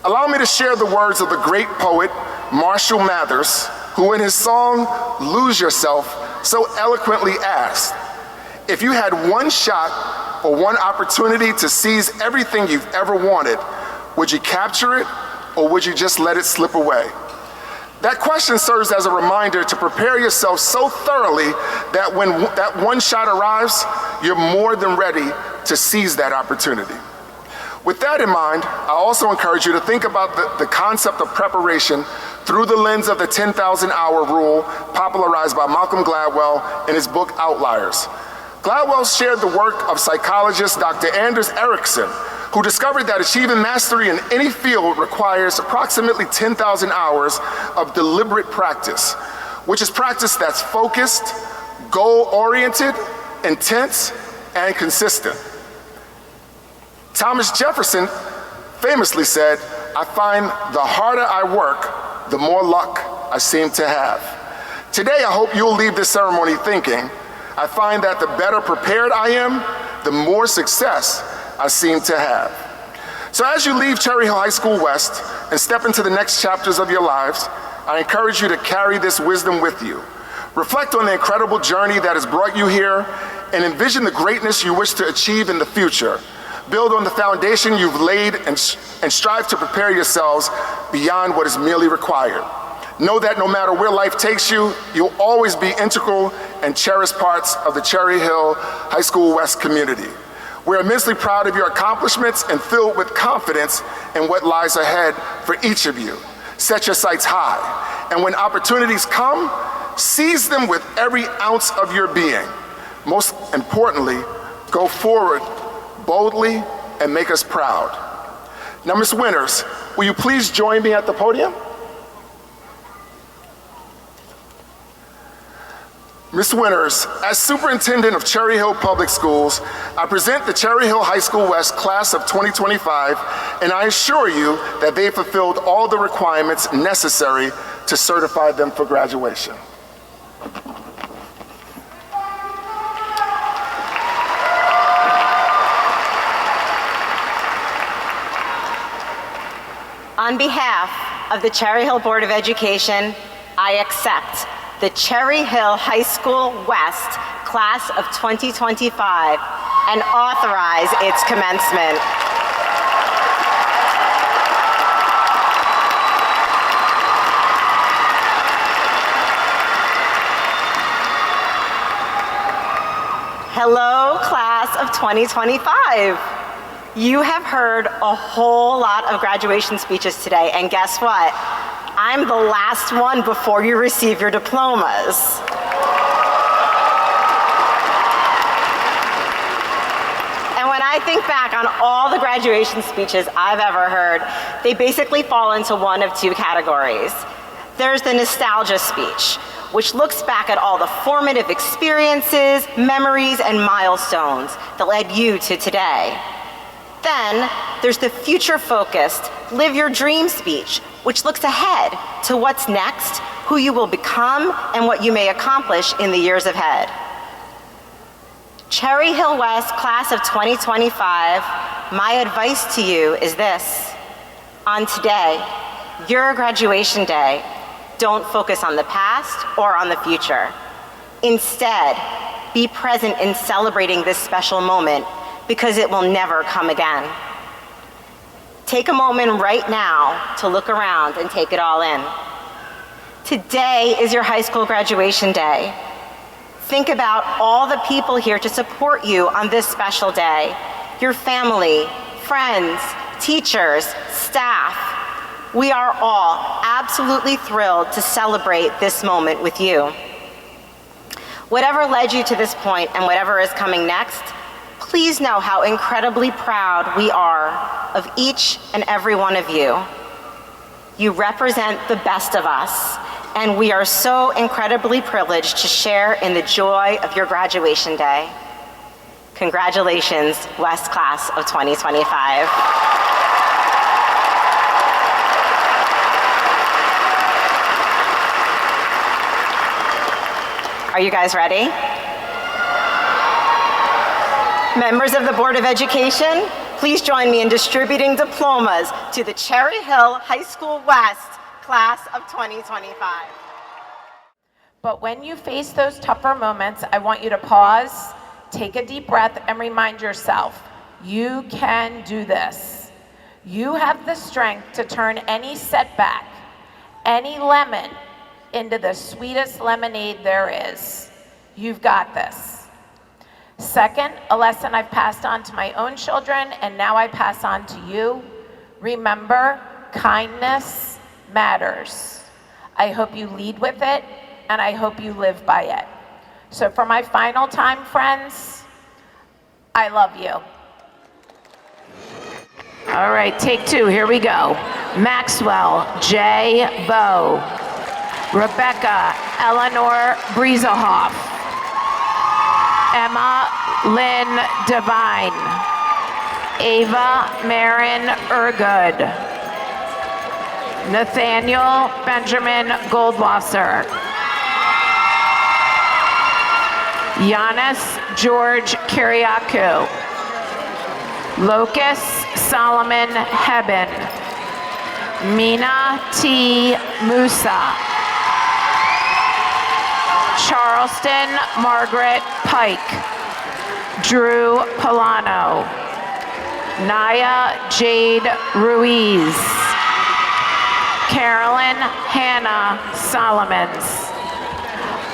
Allow me to share the words of the great poet Marshall Mathers, who in his song, "Lose Yourself," so eloquently asked, "If you had one shot or one opportunity to seize everything you've ever wanted, would you capture it or would you just let it slip away?" That question serves as a reminder to prepare yourself so thoroughly that when that one shot arrives, you're more than ready to seize that opportunity. With that in mind, I also encourage you to think about the concept of preparation through the lens of the 10,000-hour rule popularized by Malcolm Gladwell in his book Outliers. Gladwell shared the work of psychologist Dr. Anders Ericsson, who discovered that achieving mastery in any field requires approximately 10,000 hours of deliberate practice, which is practice that's focused, goal-oriented, intense, and consistent. Thomas Jefferson famously said, "I find the harder I work, the more luck I seem to have." Today, I hope you'll leave this ceremony thinking, "I find that the better prepared I am, the more success I seem to have." So as you leave Cherry Hill High School West and step into the next chapters of your lives, I encourage you to carry this wisdom with you. Reflect on the incredible journey that has brought you here and envision the greatness you wish to achieve in the future. Build on the foundation you've laid and strive to prepare yourselves beyond what is merely required. Know that no matter where life takes you, you'll always be integral and cherished parts of the Cherry Hill High School West community. We're immensely proud of your accomplishments and filled with confidence in what lies ahead for each of you. Set your sights high, and when opportunities come, seize them with every ounce of your being. Most importantly, go forward boldly and make us proud. Now, Ms. Winters, will you please join me at the podium? Ms. Winters, as Superintendent of Cherry Hill Public Schools, I present the Cherry Hill High School West Class of 2025, and I assure you that they fulfilled all the requirements necessary to certify them for graduation. On behalf of the Cherry Hill Board of Education, I accept the Cherry Hill High School West Class of 2025 and authorize its commencement. Hello, Class of 2025. You have heard a whole lot of graduation speeches today, and guess what? I'm the last one before you receive your diplomas. And when I think back on all the graduation speeches I've ever heard, they basically fall into one of two categories. There's the nostalgia speech, which looks back at all the formative experiences, memories, and milestones that led you to today. Then there's the future-focused, live your dream speech, which looks ahead to what's next, who you will become, and what you may accomplish in the years ahead. Cherry Hill West Class of 2025, my advice to you is this. On today, your graduation day, don't focus on the past or on the future. Instead, be present in celebrating this special moment because it will never come again. Take a moment right now to look around and take it all in. Today is your high school graduation day. Think about all the people here to support you on this special day. Your family, friends, teachers, staff. We are all absolutely thrilled to celebrate this moment with you. Whatever led you to this point and whatever is coming next, please know how incredibly proud we are of each and every one of you. You represent the best of us, and we are so incredibly privileged to share in the joy of your graduation day. Congratulations, West Class of 2025. Are you guys ready? Members of the Board of Education, please join me in distributing diplomas to the Cherry Hill High School West Class of 2025. But when you face those tougher moments, I want you to pause, take a deep breath, and remind yourself, you can do this. You have the strength to turn any setback, any lemon, into the sweetest lemonade there is. You've got this. Second, a lesson I've passed on to my own children, and now I pass on to you. Remember, kindness matters. I hope you lead with it, and I hope you live by it. So for my final time, friends, I love you. All right, take two, here we go. Maxwell J. Bowe. Rebecca Eleanor Briesehoff. Emma Lynn Devine. Ava Marin Ergood. Nathaniel Benjamin Goldwasser. Giannis George Kiriakou. Locus Solomon Hebben. Mina T. Musa. Charleston Margaret Pike. Drew Polano. Naya Jade Ruiz. Carolyn Hannah Solomons.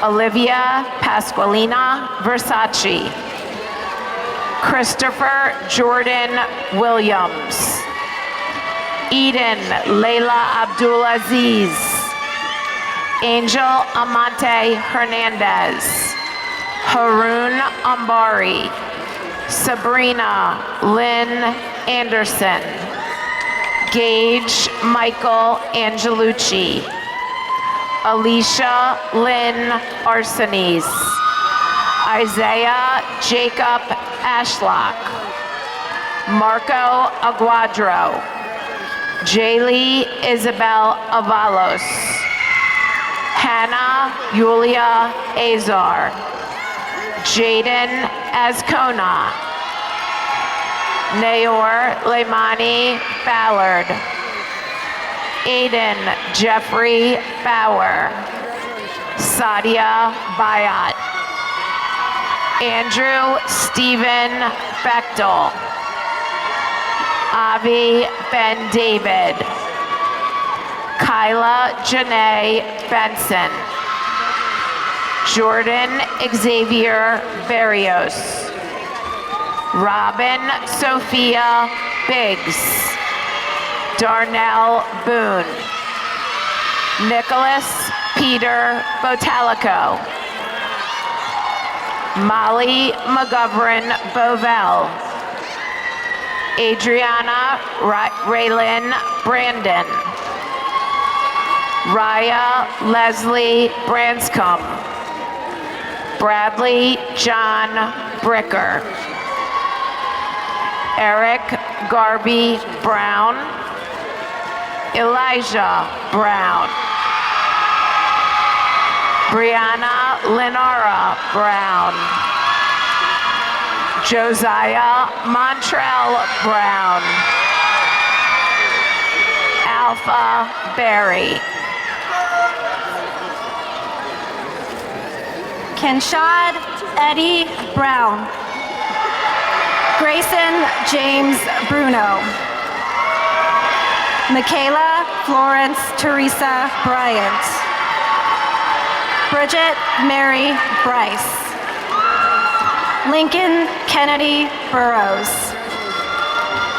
Olivia Pasqualina Versace. Christopher Jordan Williams. Eden Layla Abdulaziz. Angel Amante Hernandez. Haroon Ambari. Sabrina Lynn Anderson. Gage Michael Angelucci. Alicia Lynn Arsenis. Isaiah Jacob Ashlock. Marco Aguadro. Jaylee Isabel Avalos. Hannah Yulia Azar. Jaden Azcona. Nayor Leimani Ballard. Aiden Jeffrey Bauer. Sadia Bayat. Andrew Stephen Bechtel. Avi Ben David. Kyla Janae Benson. Jordan Xavier Barrios. Robin Sophia Biggs. Darnell Boone. Nicholas Peter Botalico. Molly McGovern Bovell. Adriana Raylin Brandon. Raya Leslie Branscombe. Bradley John Bricker. Eric Garby Brown, Elijah Brown, Brianna Lenara Brown, Josiah Montrell Brown, Alpha Berry. Kenshad Eddie Brown, Grayson James Bruno, Michaela Florence Teresa Bryant, Bridget Mary Bryce, Lincoln Kennedy Burrows,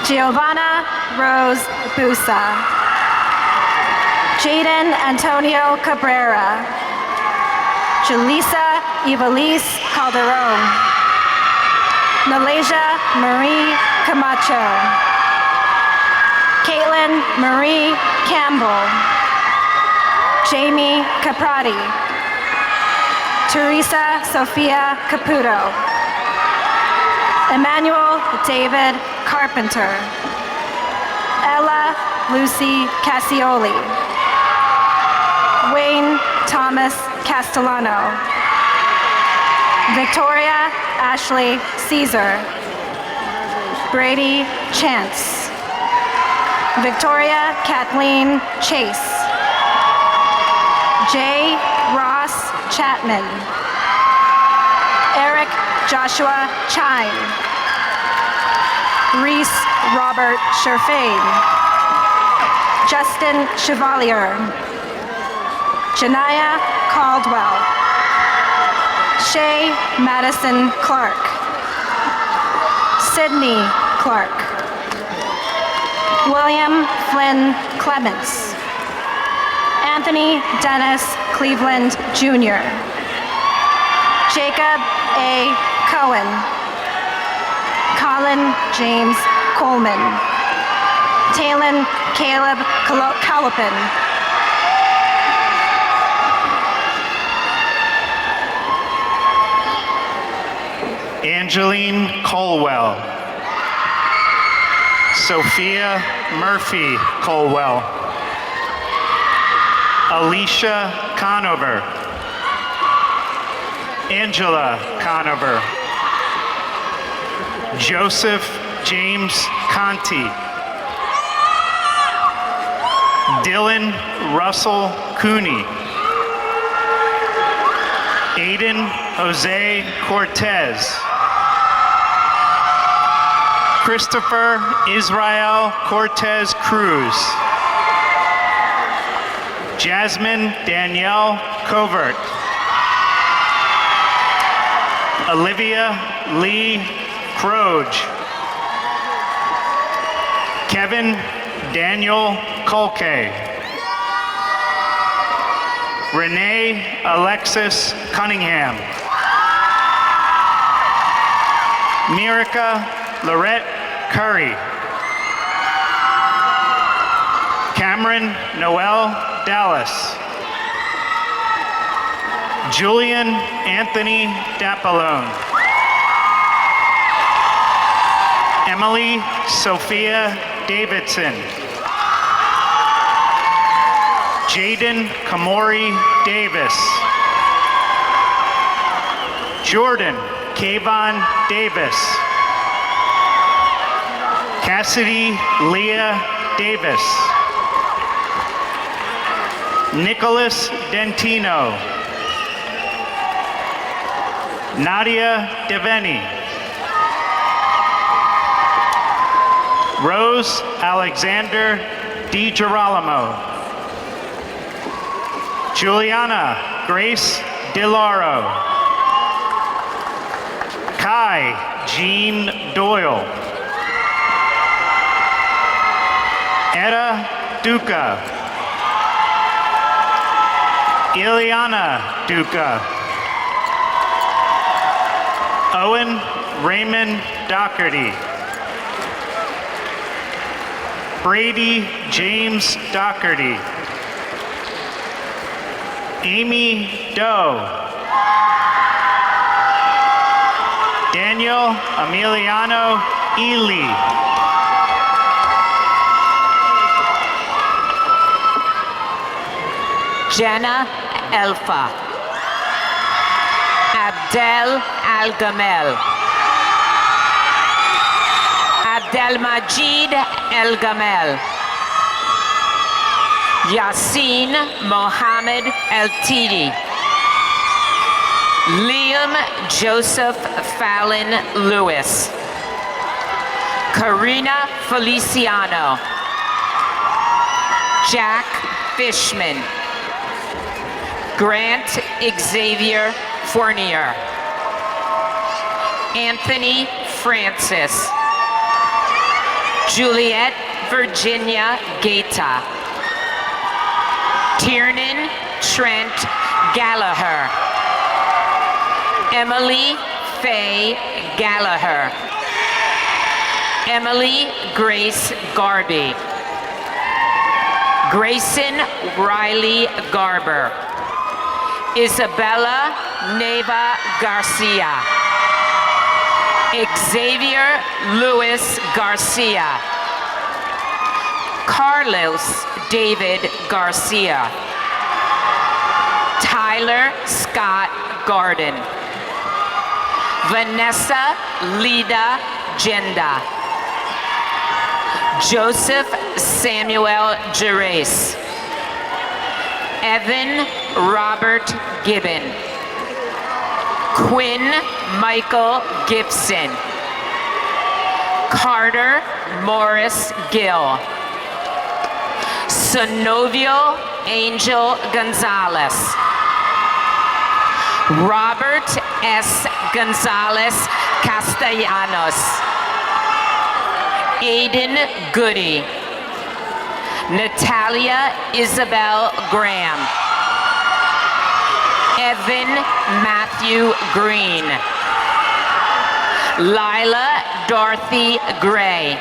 Giovanna Rose Busa, Jaden Antonio Cabrera, Julissa Ivelisse Calderon, Nalasia Marie Camacho, Caitlin Marie Campbell, Jamie Caprati, Teresa Sophia Caputo, Emmanuel David Carpenter, Ella Lucy Cassioli, Wayne Thomas Castellano, Victoria Ashley Caesar, Brady Chance, Victoria Kathleen Chase, J. Ross Chapman, Eric Joshua Chine, Reese Robert Sherfain, Justin Chevalier, Janaya Caldwell, Shay Madison Clark, Sydney Clark, William Flynn Clements, Anthony Dennis Cleveland Jr., Jacob A. Cohen, Colin James Coleman, Talon Caleb Calopin, Angeline Colwell, Sophia Murphy Colwell, Alicia Conover, Angela Conover, Joseph James Conti, Dylan Russell Cooney, Aiden Jose Cortez, Christopher Israel Cortez Cruz, Jasmine Danielle Covert, Olivia Lee Croge, Kevin Daniel Colke, Renee Alexis Cunningham, Mirica Lorette Curry, Cameron Noel Dallas, Julian Anthony Dapalone, Emily Sophia Davidson, Jaden Kamori Davis, Jordan Kayvon Davis, Cassidy Leah Davis, Nicholas Dentino, Nadia Deveni, Rose Alexander DiGirolamo, Juliana Grace DeLauro, Kai Jean Doyle, Etta Duca, Ileana Duca, Owen Raymond Doherty, Brady James Doherty, Amy Doe, Daniel Emiliano Ely. Jenna Elfa. Abdel Al-Gamel. Abdelmajid El-Gamel. Yasin Mohammed El-Tidi. Liam Joseph Fallon Lewis. Karina Feliciano. Jack Fishman. Grant Xavier Fournier. Anthony Francis. Juliet Virginia Gaeta. Tiernan Trent Gallagher. Emily Faye Gallagher. Emily Grace Garby. Grayson Riley Garber. Isabella Neva Garcia. Xavier Luis Garcia. Carlos David Garcia. Tyler Scott Garden. Vanessa Lida Jenda. Joseph Samuel Gerace. Evan Robert Gibbon. Quinn Michael Gibson. Carter Morris Gill. Sonovio Angel Gonzalez. Robert S. Gonzalez Castellanos. Aiden Goody. Natalia Isabel Graham. Evan Matthew Green. Lila Dorothy Gray.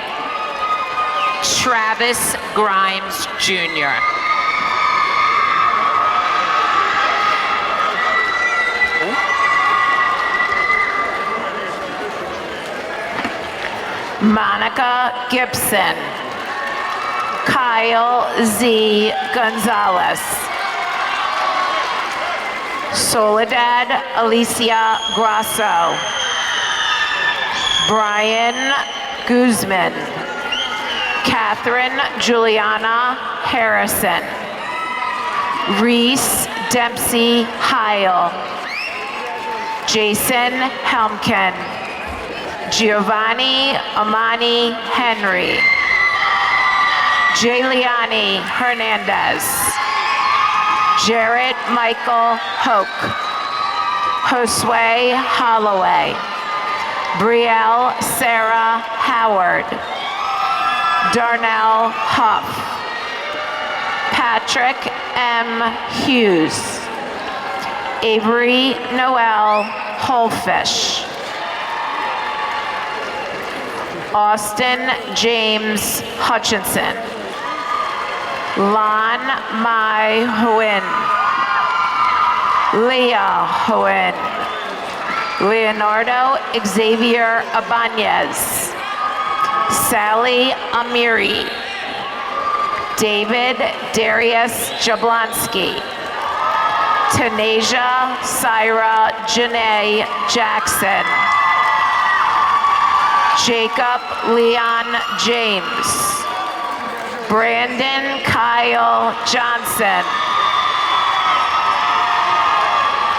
Travis Grimes Jr. Monica Gibson. Kyle Z. Gonzalez. Soledad Alicia Grasso. Brian Guzman. Catherine Juliana Harrison. Reese Dempsey Heil. Jason Helmken. Giovanni Amani Henry. Jayliani Hernandez. Jarrett Michael Hoke. Josue Holloway. Brielle Sarah Howard. Darnell Huff. Patrick M. Hughes. Avery Noel Holfish. Austin James Hutchinson. Lon Mai Huyn. Leah Huyn. Leonardo Xavier Abanez. Sally Amiri. David Darius Jablonski. Tanasia Syra Janae Jackson. Jacob Leon James. Brandon Kyle Johnson.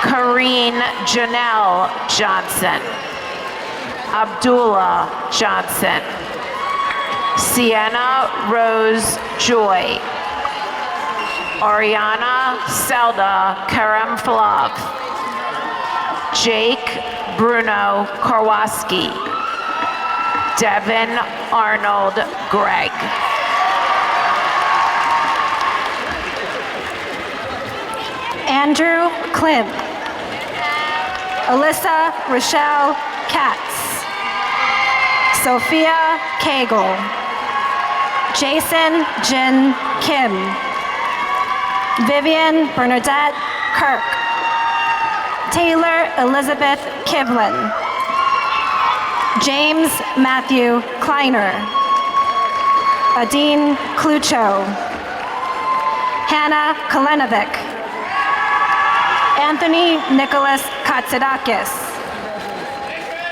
Kareen Janelle Johnson. Abdullah Johnson. Sienna Rose Joy. Ariana Selda Karamflov. Jake Bruno Karwaski. Devin Arnold Gregg. Andrew Klim. Alyssa Rochelle Katz. Sophia Cagle. Jason Jin Kim. Vivian Bernadette Kirk. Taylor Elizabeth Kivlin. James Matthew Kleiner. Adine Klucho. Hannah Kalenovic. Anthony Nicholas Katsidakis.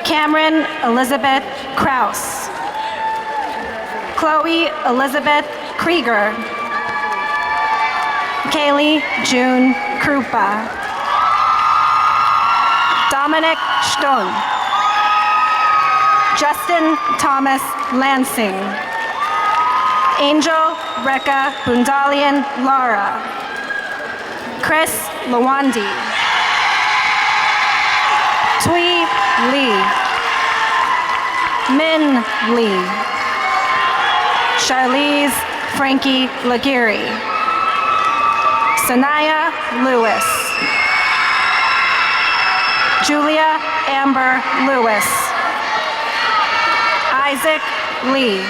Cameron Elizabeth Kraus. Chloe Elizabeth Krieger. Kaylee June Krupa. Dominic Stone. Justin Thomas Lansing. Angel Rekha Bundalian Lara. Chris Lawandi. Tui Lee. Min Lee. Charlize Frankie Laguirre. Sanaya Lewis. Julia Amber Lewis. Isaac Lee.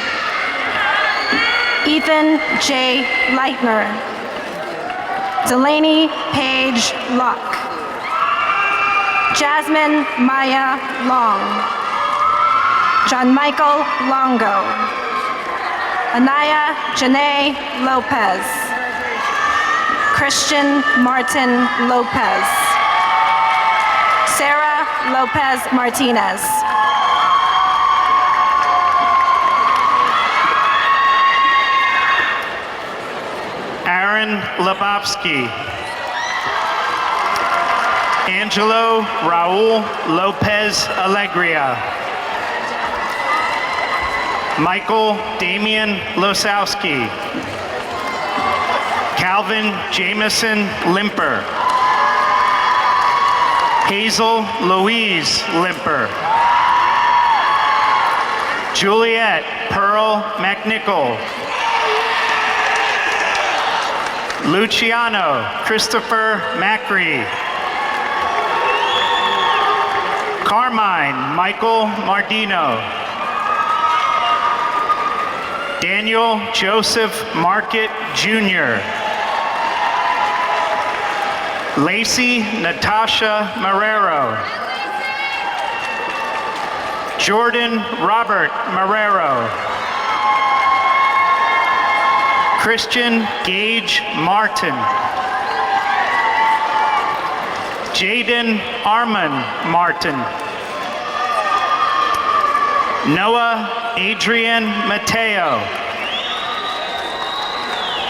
Ethan J. Leitner. Delaney Paige Luck. Jasmine Maya Long. John Michael Longo. Anaya Janae Lopez. Christian Martin Lopez. Sarah Lopez Martinez. Aaron Lebowski. Angelo Raul Lopez Alegria. Michael Damian Losowski. Calvin Jameson Limper. Hazel Louise Limper. Juliet Pearl McNichol. Luciano Christopher Macri. Carmine Michael Mardino. Daniel Joseph Market Jr. Lacey Natasha Marrero. Jordan Robert Marrero. Christian Gage Martin. Jaden Armand Martin. Noah Adrian Mateo.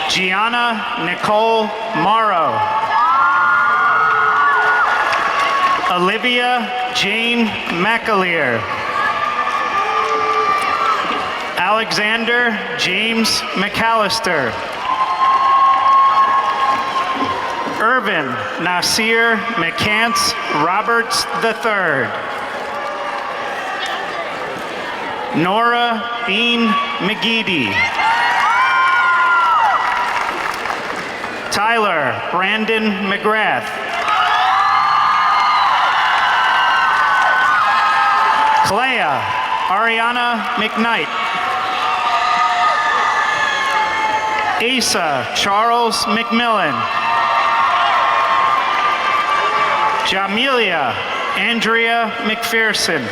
Gianna Nicole Morrow. Olivia Jane McAleer. Alexander James McAllister. Irvin Nasir McCants Roberts III. Nora Bean McGeady. Tyler Brandon McGrath. Clea Ariana McKnight. Asa Charles McMillan. Jamelia Andrea McPherson.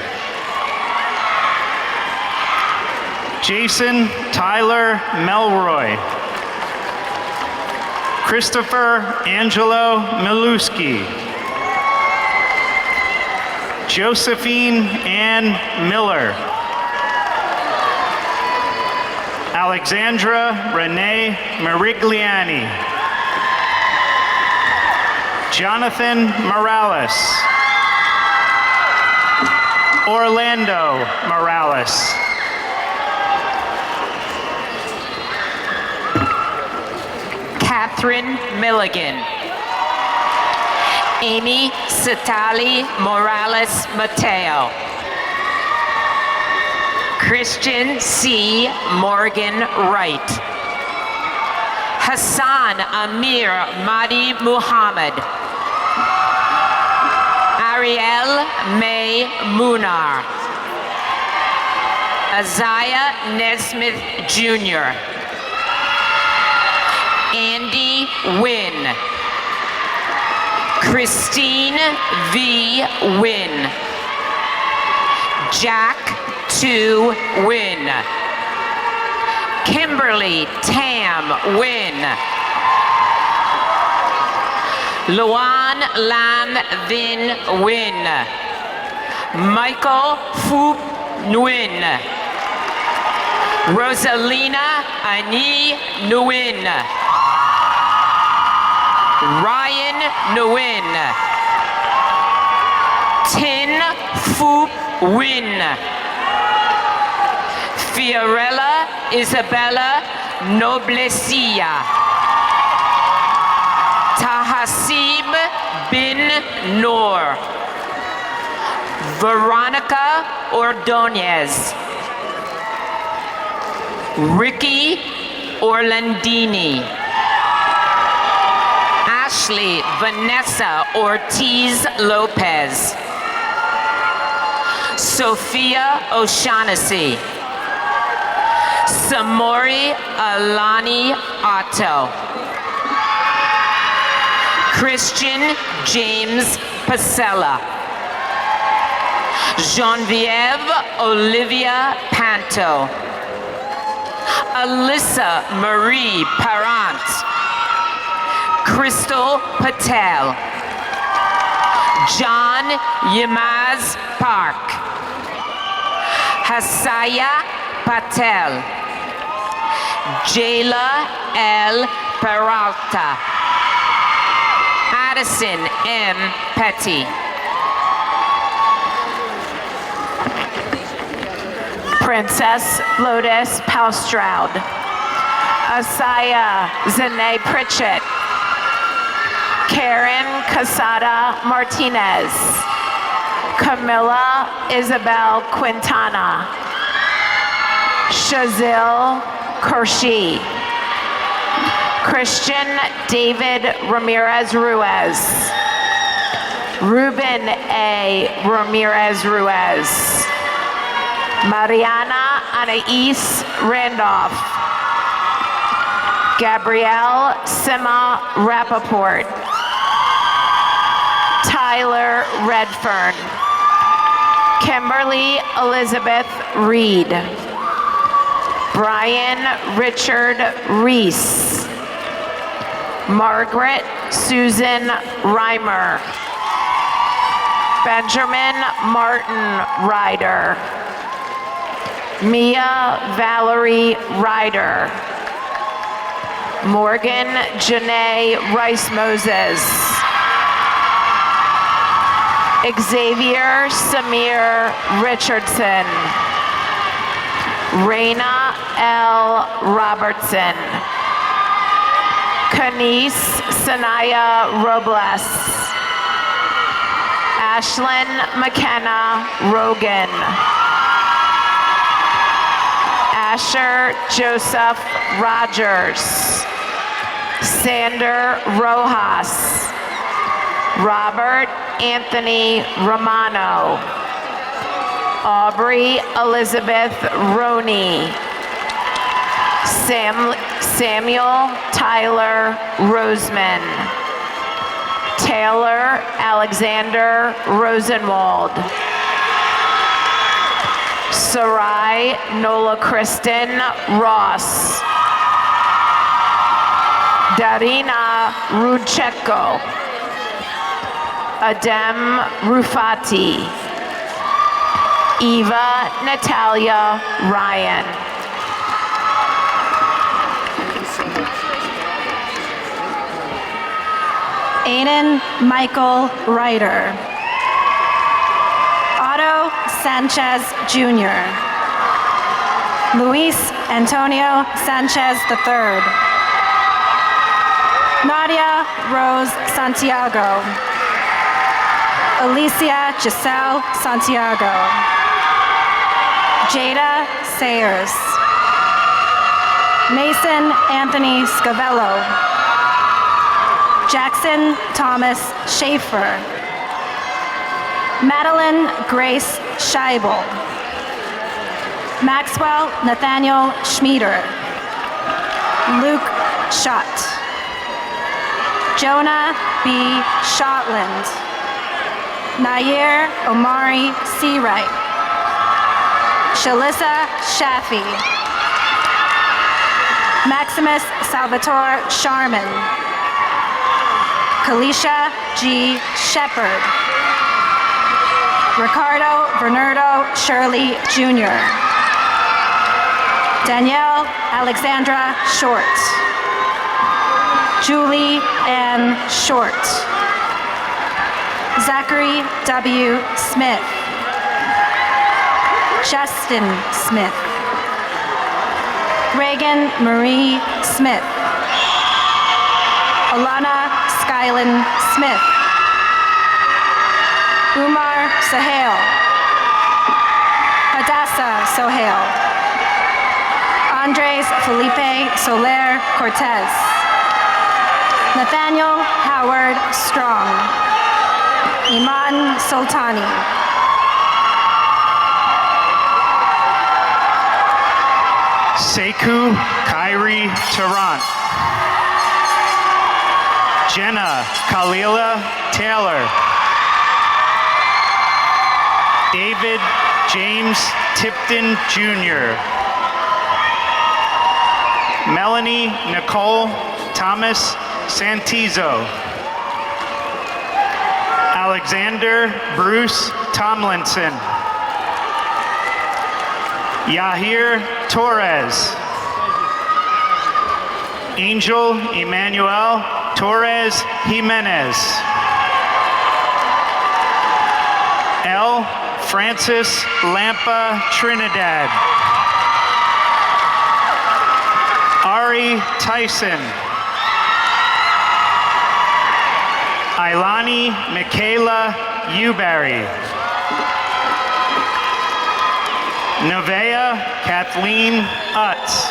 Jason Tyler Melroy. Christopher Angelo Miluski. Josephine Ann Miller. Alexandra Renee Merigliani. Jonathan Morales. Orlando Morales. Catherine Milligan. Amy Satali Morales Mateo. Christian C. Morgan Wright. Hassan Amir Mahdi Muhammad. Ariel May Munar. Isaiah Nesmith Jr. Andy Wynn. Christine V. Wynn. Jack 2 Win. Kimberly Tam Win. Luan Lam Vin Win. Michael Phup Nguyen. Rosalina Ani Nguyen. Ryan Nguyen. Tin Phup Win. Fiorella Isabella Noblesia. Tahasib Bin Noor. Veronica Ordonez. Ricky Orlandini. Ashley Vanessa Ortiz Lopez. Sophia O'Shaughnessy. Samori Alani Otto. Christian James Pasella. Genevieve Olivia Panto. Alyssa Marie Parent. Crystal Patel. John Yamaz Park. Hasaya Patel. Jayla L. Peralta. Addison M. Petty. Princess Lotus Paustroud. Asaya Zane Pritchett. Karen Casada Martinez. Camilla Isabel Quintana. Shazil Kershi. Christian David Ramirez Ruiz. Ruben A. Ramirez Ruiz. Mariana Anais Randolph. Gabrielle Sima Rappaport. Tyler Redfern. Kimberly Elizabeth Reed. Brian Richard Reese. Margaret Susan Reimer. Benjamin Martin Ryder. Mia Valerie Ryder. Morgan Janae Rice Moses. Xavier Samir Richardson. Raina L. Robertson. Kanice Sanaya Robles. Ashlyn McKenna Rogan. Asher Joseph Rogers. Sander Rojas. Robert Anthony Romano. Aubrey Elizabeth Roney. Samuel Tyler Roseman. Taylor Alexander Rosenwald. Sarai Nola Kristen Ross. Darina Rudcheko. Adem Rufati. Eva Natalia Ryan. Aiden Michael Ryder. Otto Sanchez Jr. Luis Antonio Sanchez III. Nadia Rose Santiago. Alicia Giselle Santiago. Jada Sayers. Mason Anthony Scavello. Jackson Thomas Schaefer. Madeline Grace Scheibel. Maxwell Nathaniel Schmieder. Luke Schott. Jonah B. Shotland. Nair Omari Seawright. Shalissa Shaffi. Maximus Salvatore Sharman. Kalisha G. Shepard. Ricardo Bernardo Shirley Jr. Danielle Alexandra Short. Julie Ann Short. Zachary W. Smith. Justin Smith. Reagan Marie Smith. Alana Skylin Smith. Umar Sohail. Hadassah Sohail. Andres Felipe Soler Cortez. Nathaniel Howard Strong. Iman Sultani. Sekou Kyrie Tarrant. Jenna Kalila Taylor. David James Tipton Jr. Melanie Nicole Thomas Santizo. Alexander Bruce Tomlinson. Yahir Torres. Angel Emmanuel Torres Jimenez. L. Francis Lampa Trinidad. Ari Tyson. Ilani Michaela Ubarry. Nevea Kathleen Utz.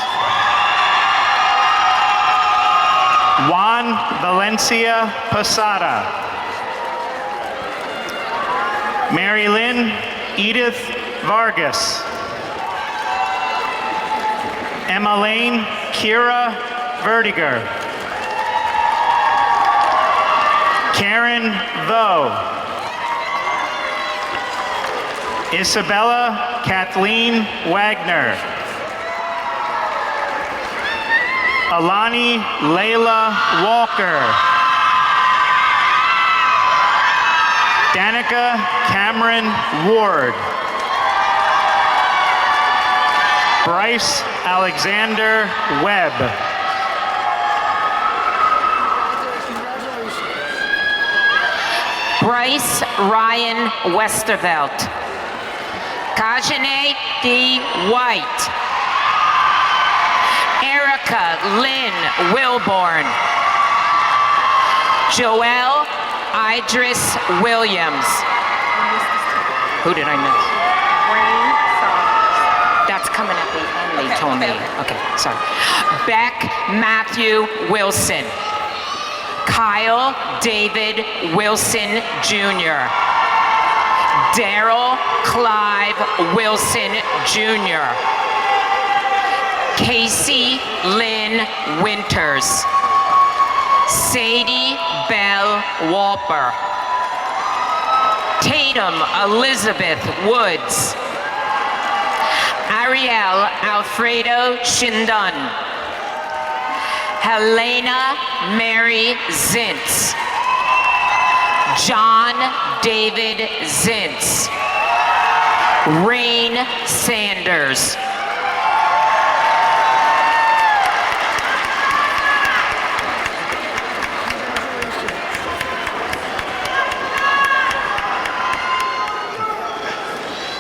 Juan Valencia Posada. Mary Lynn Edith Vargas. Emma Lane Kira Vertiger. Karen Vo. Isabella Kathleen Wagner. Alani Layla Walker. Danica Cameron Ward. Bryce Alexander Webb. Bryce Ryan Westervelt. Kajane D. White. Erica Lynn Wilborn. Joelle Idris Williams. Who did I miss? That's coming at the end, they told me. Okay, sorry. Beck Matthew Wilson. Kyle David Wilson Jr. Daryl Clive Wilson Jr. Casey Lynn Winters. Sadie Bell Walper. Tatum Elizabeth Woods. Ariel Alfredo Shindun. Helena Mary Zintz. John David Zintz. Rain Sanders.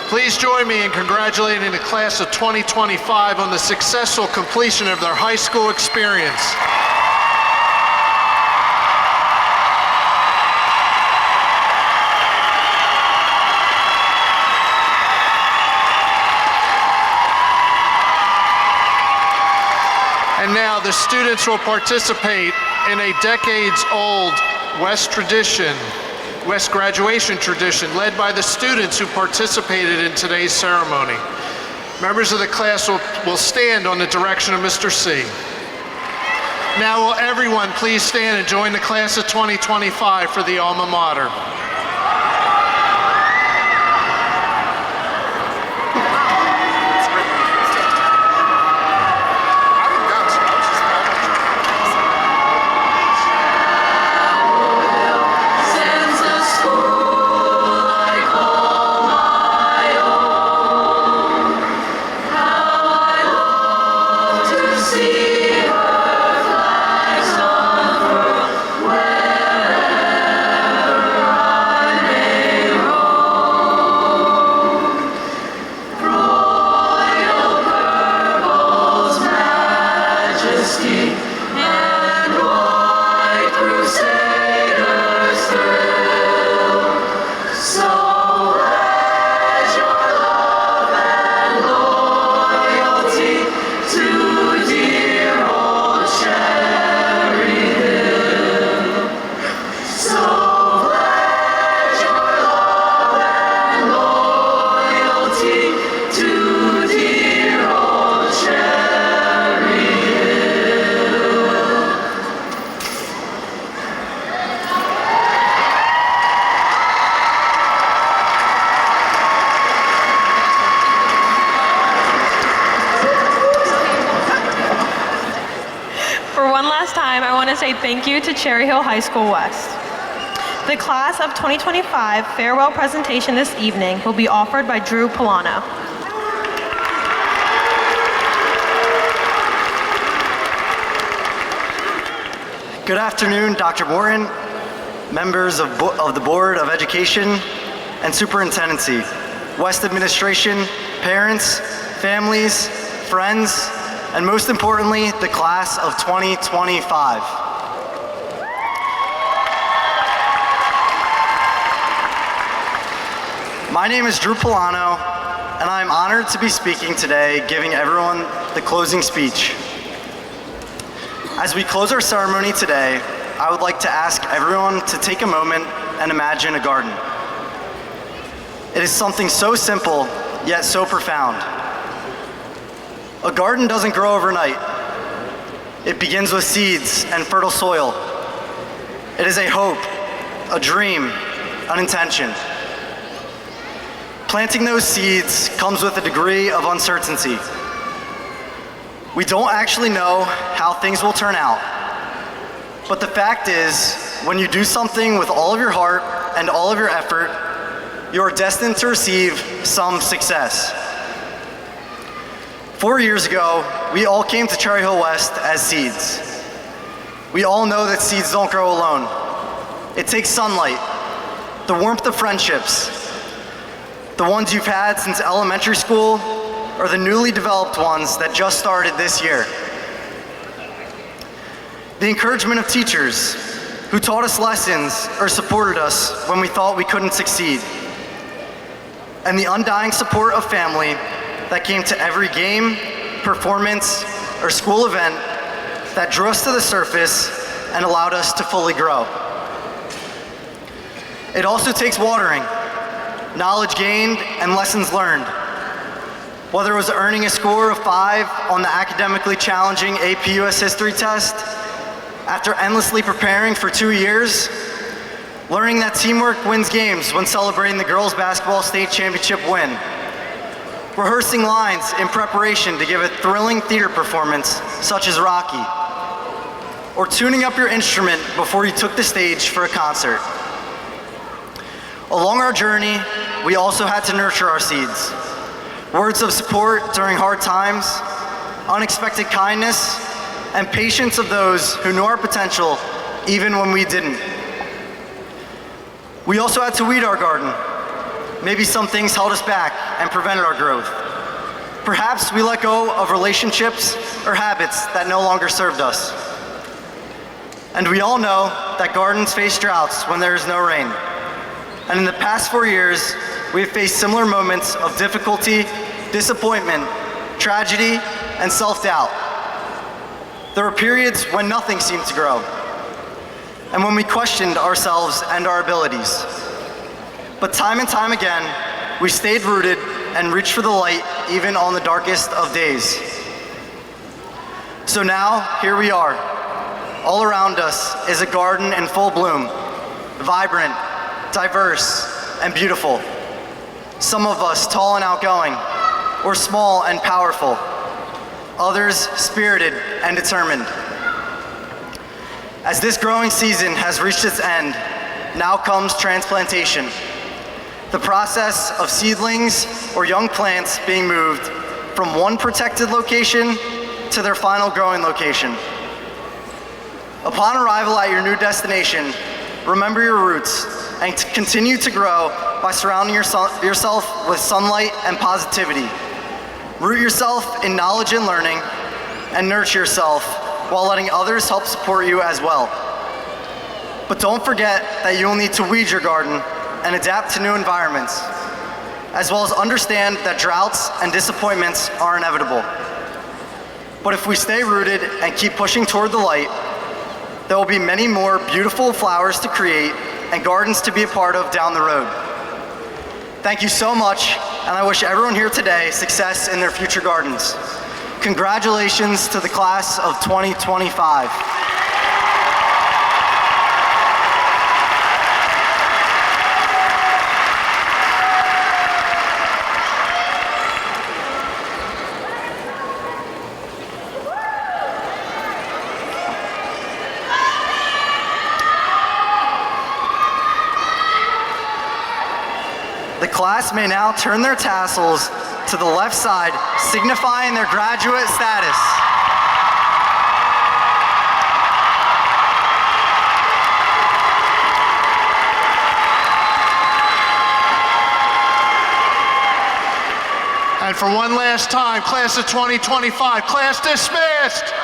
Please join me in congratulating the class of 2025 on the successful completion of their high school experience. And now the students will participate in a decades-old West graduation tradition led by the students who participated in today's ceremony. Members of the class will stand on the direction of Mr. C. Now will everyone please stand and join the class of 2025 for the alma mater. to say thank you to Cherry Hill High School West. The class of 2025 farewell presentation this evening will be offered by Drew Polano. Good afternoon, Dr. Morton, members of the Board of Education and Superintendency, West Administration, parents, families, friends, and most importantly, the class of 2025. My name is Drew Polano, and I am honored to be speaking today, giving everyone the closing speech. As we close our ceremony today, I would like to ask everyone to take a moment and imagine a garden. It is something so simple, yet so profound. A garden doesn't grow overnight. It begins with seeds and fertile soil. It is a hope, a dream, an intention. Planting those seeds comes with a degree of uncertainty. We don't actually know how things will turn out. But the fact is, when you do something with all of your heart and all of your effort, you are destined to receive some success. 4 years ago, we all came to Cherry Hill West as seeds. We all know that seeds don't grow alone. It takes sunlight, the warmth of friendships, the ones you've had since elementary school, or the newly developed ones that just started this year. The encouragement of teachers who taught us lessons or supported us when we thought we couldn't succeed. And the undying support of family that came to every game, performance, or school event that drew us to the surface and allowed us to fully grow. It also takes watering, knowledge gained, and lessons learned. Whether it was earning a score of 5 on the academically challenging AP US History test, after endlessly preparing for 2 years, learning that teamwork wins games when celebrating the girls' basketball state championship win, rehearsing lines in preparation to give a thrilling theater performance such as Rocky, or tuning up your instrument before you took the stage for a concert. Along our journey, we also had to nurture our seeds. Words of support during hard times, unexpected kindness, and patience of those who knew our potential even when we didn't. We also had to weed our garden. Maybe some things held us back and prevented our growth. Perhaps we let go of relationships or habits that no longer served us. And we all know that gardens face droughts when there is no rain. And in the past 4 years, we have faced similar moments of difficulty, disappointment, tragedy, and self-doubt. There were periods when nothing seemed to grow, and when we questioned ourselves and our abilities. But time and time again, we stayed rooted and reached for the light even on the darkest of days. So now, here we are. All around us is a garden in full bloom, vibrant, diverse, and beautiful. Some of us tall and outgoing, or small and powerful. Others spirited and determined. As this growing season has reached its end, now comes transplantation. The process of seedlings or young plants being moved from one protected location to their final growing location. Upon arrival at your new destination, remember your roots and continue to grow by surrounding yourself with sunlight and positivity. Root yourself in knowledge and learning, and nurture yourself while letting others help support you as well. But don't forget that you will need to weed your garden and adapt to new environments, as well as understand that droughts and disappointments are inevitable. But if we stay rooted and keep pushing toward the light, there will be many more beautiful flowers to create and gardens to be a part of down the road. Thank you so much, and I wish everyone here today success in their future gardens. Congratulations to the class of 2025. the class may now turn their tassels to the left side, signifying their graduate status. And for one last time, class of 2025, class dismissed.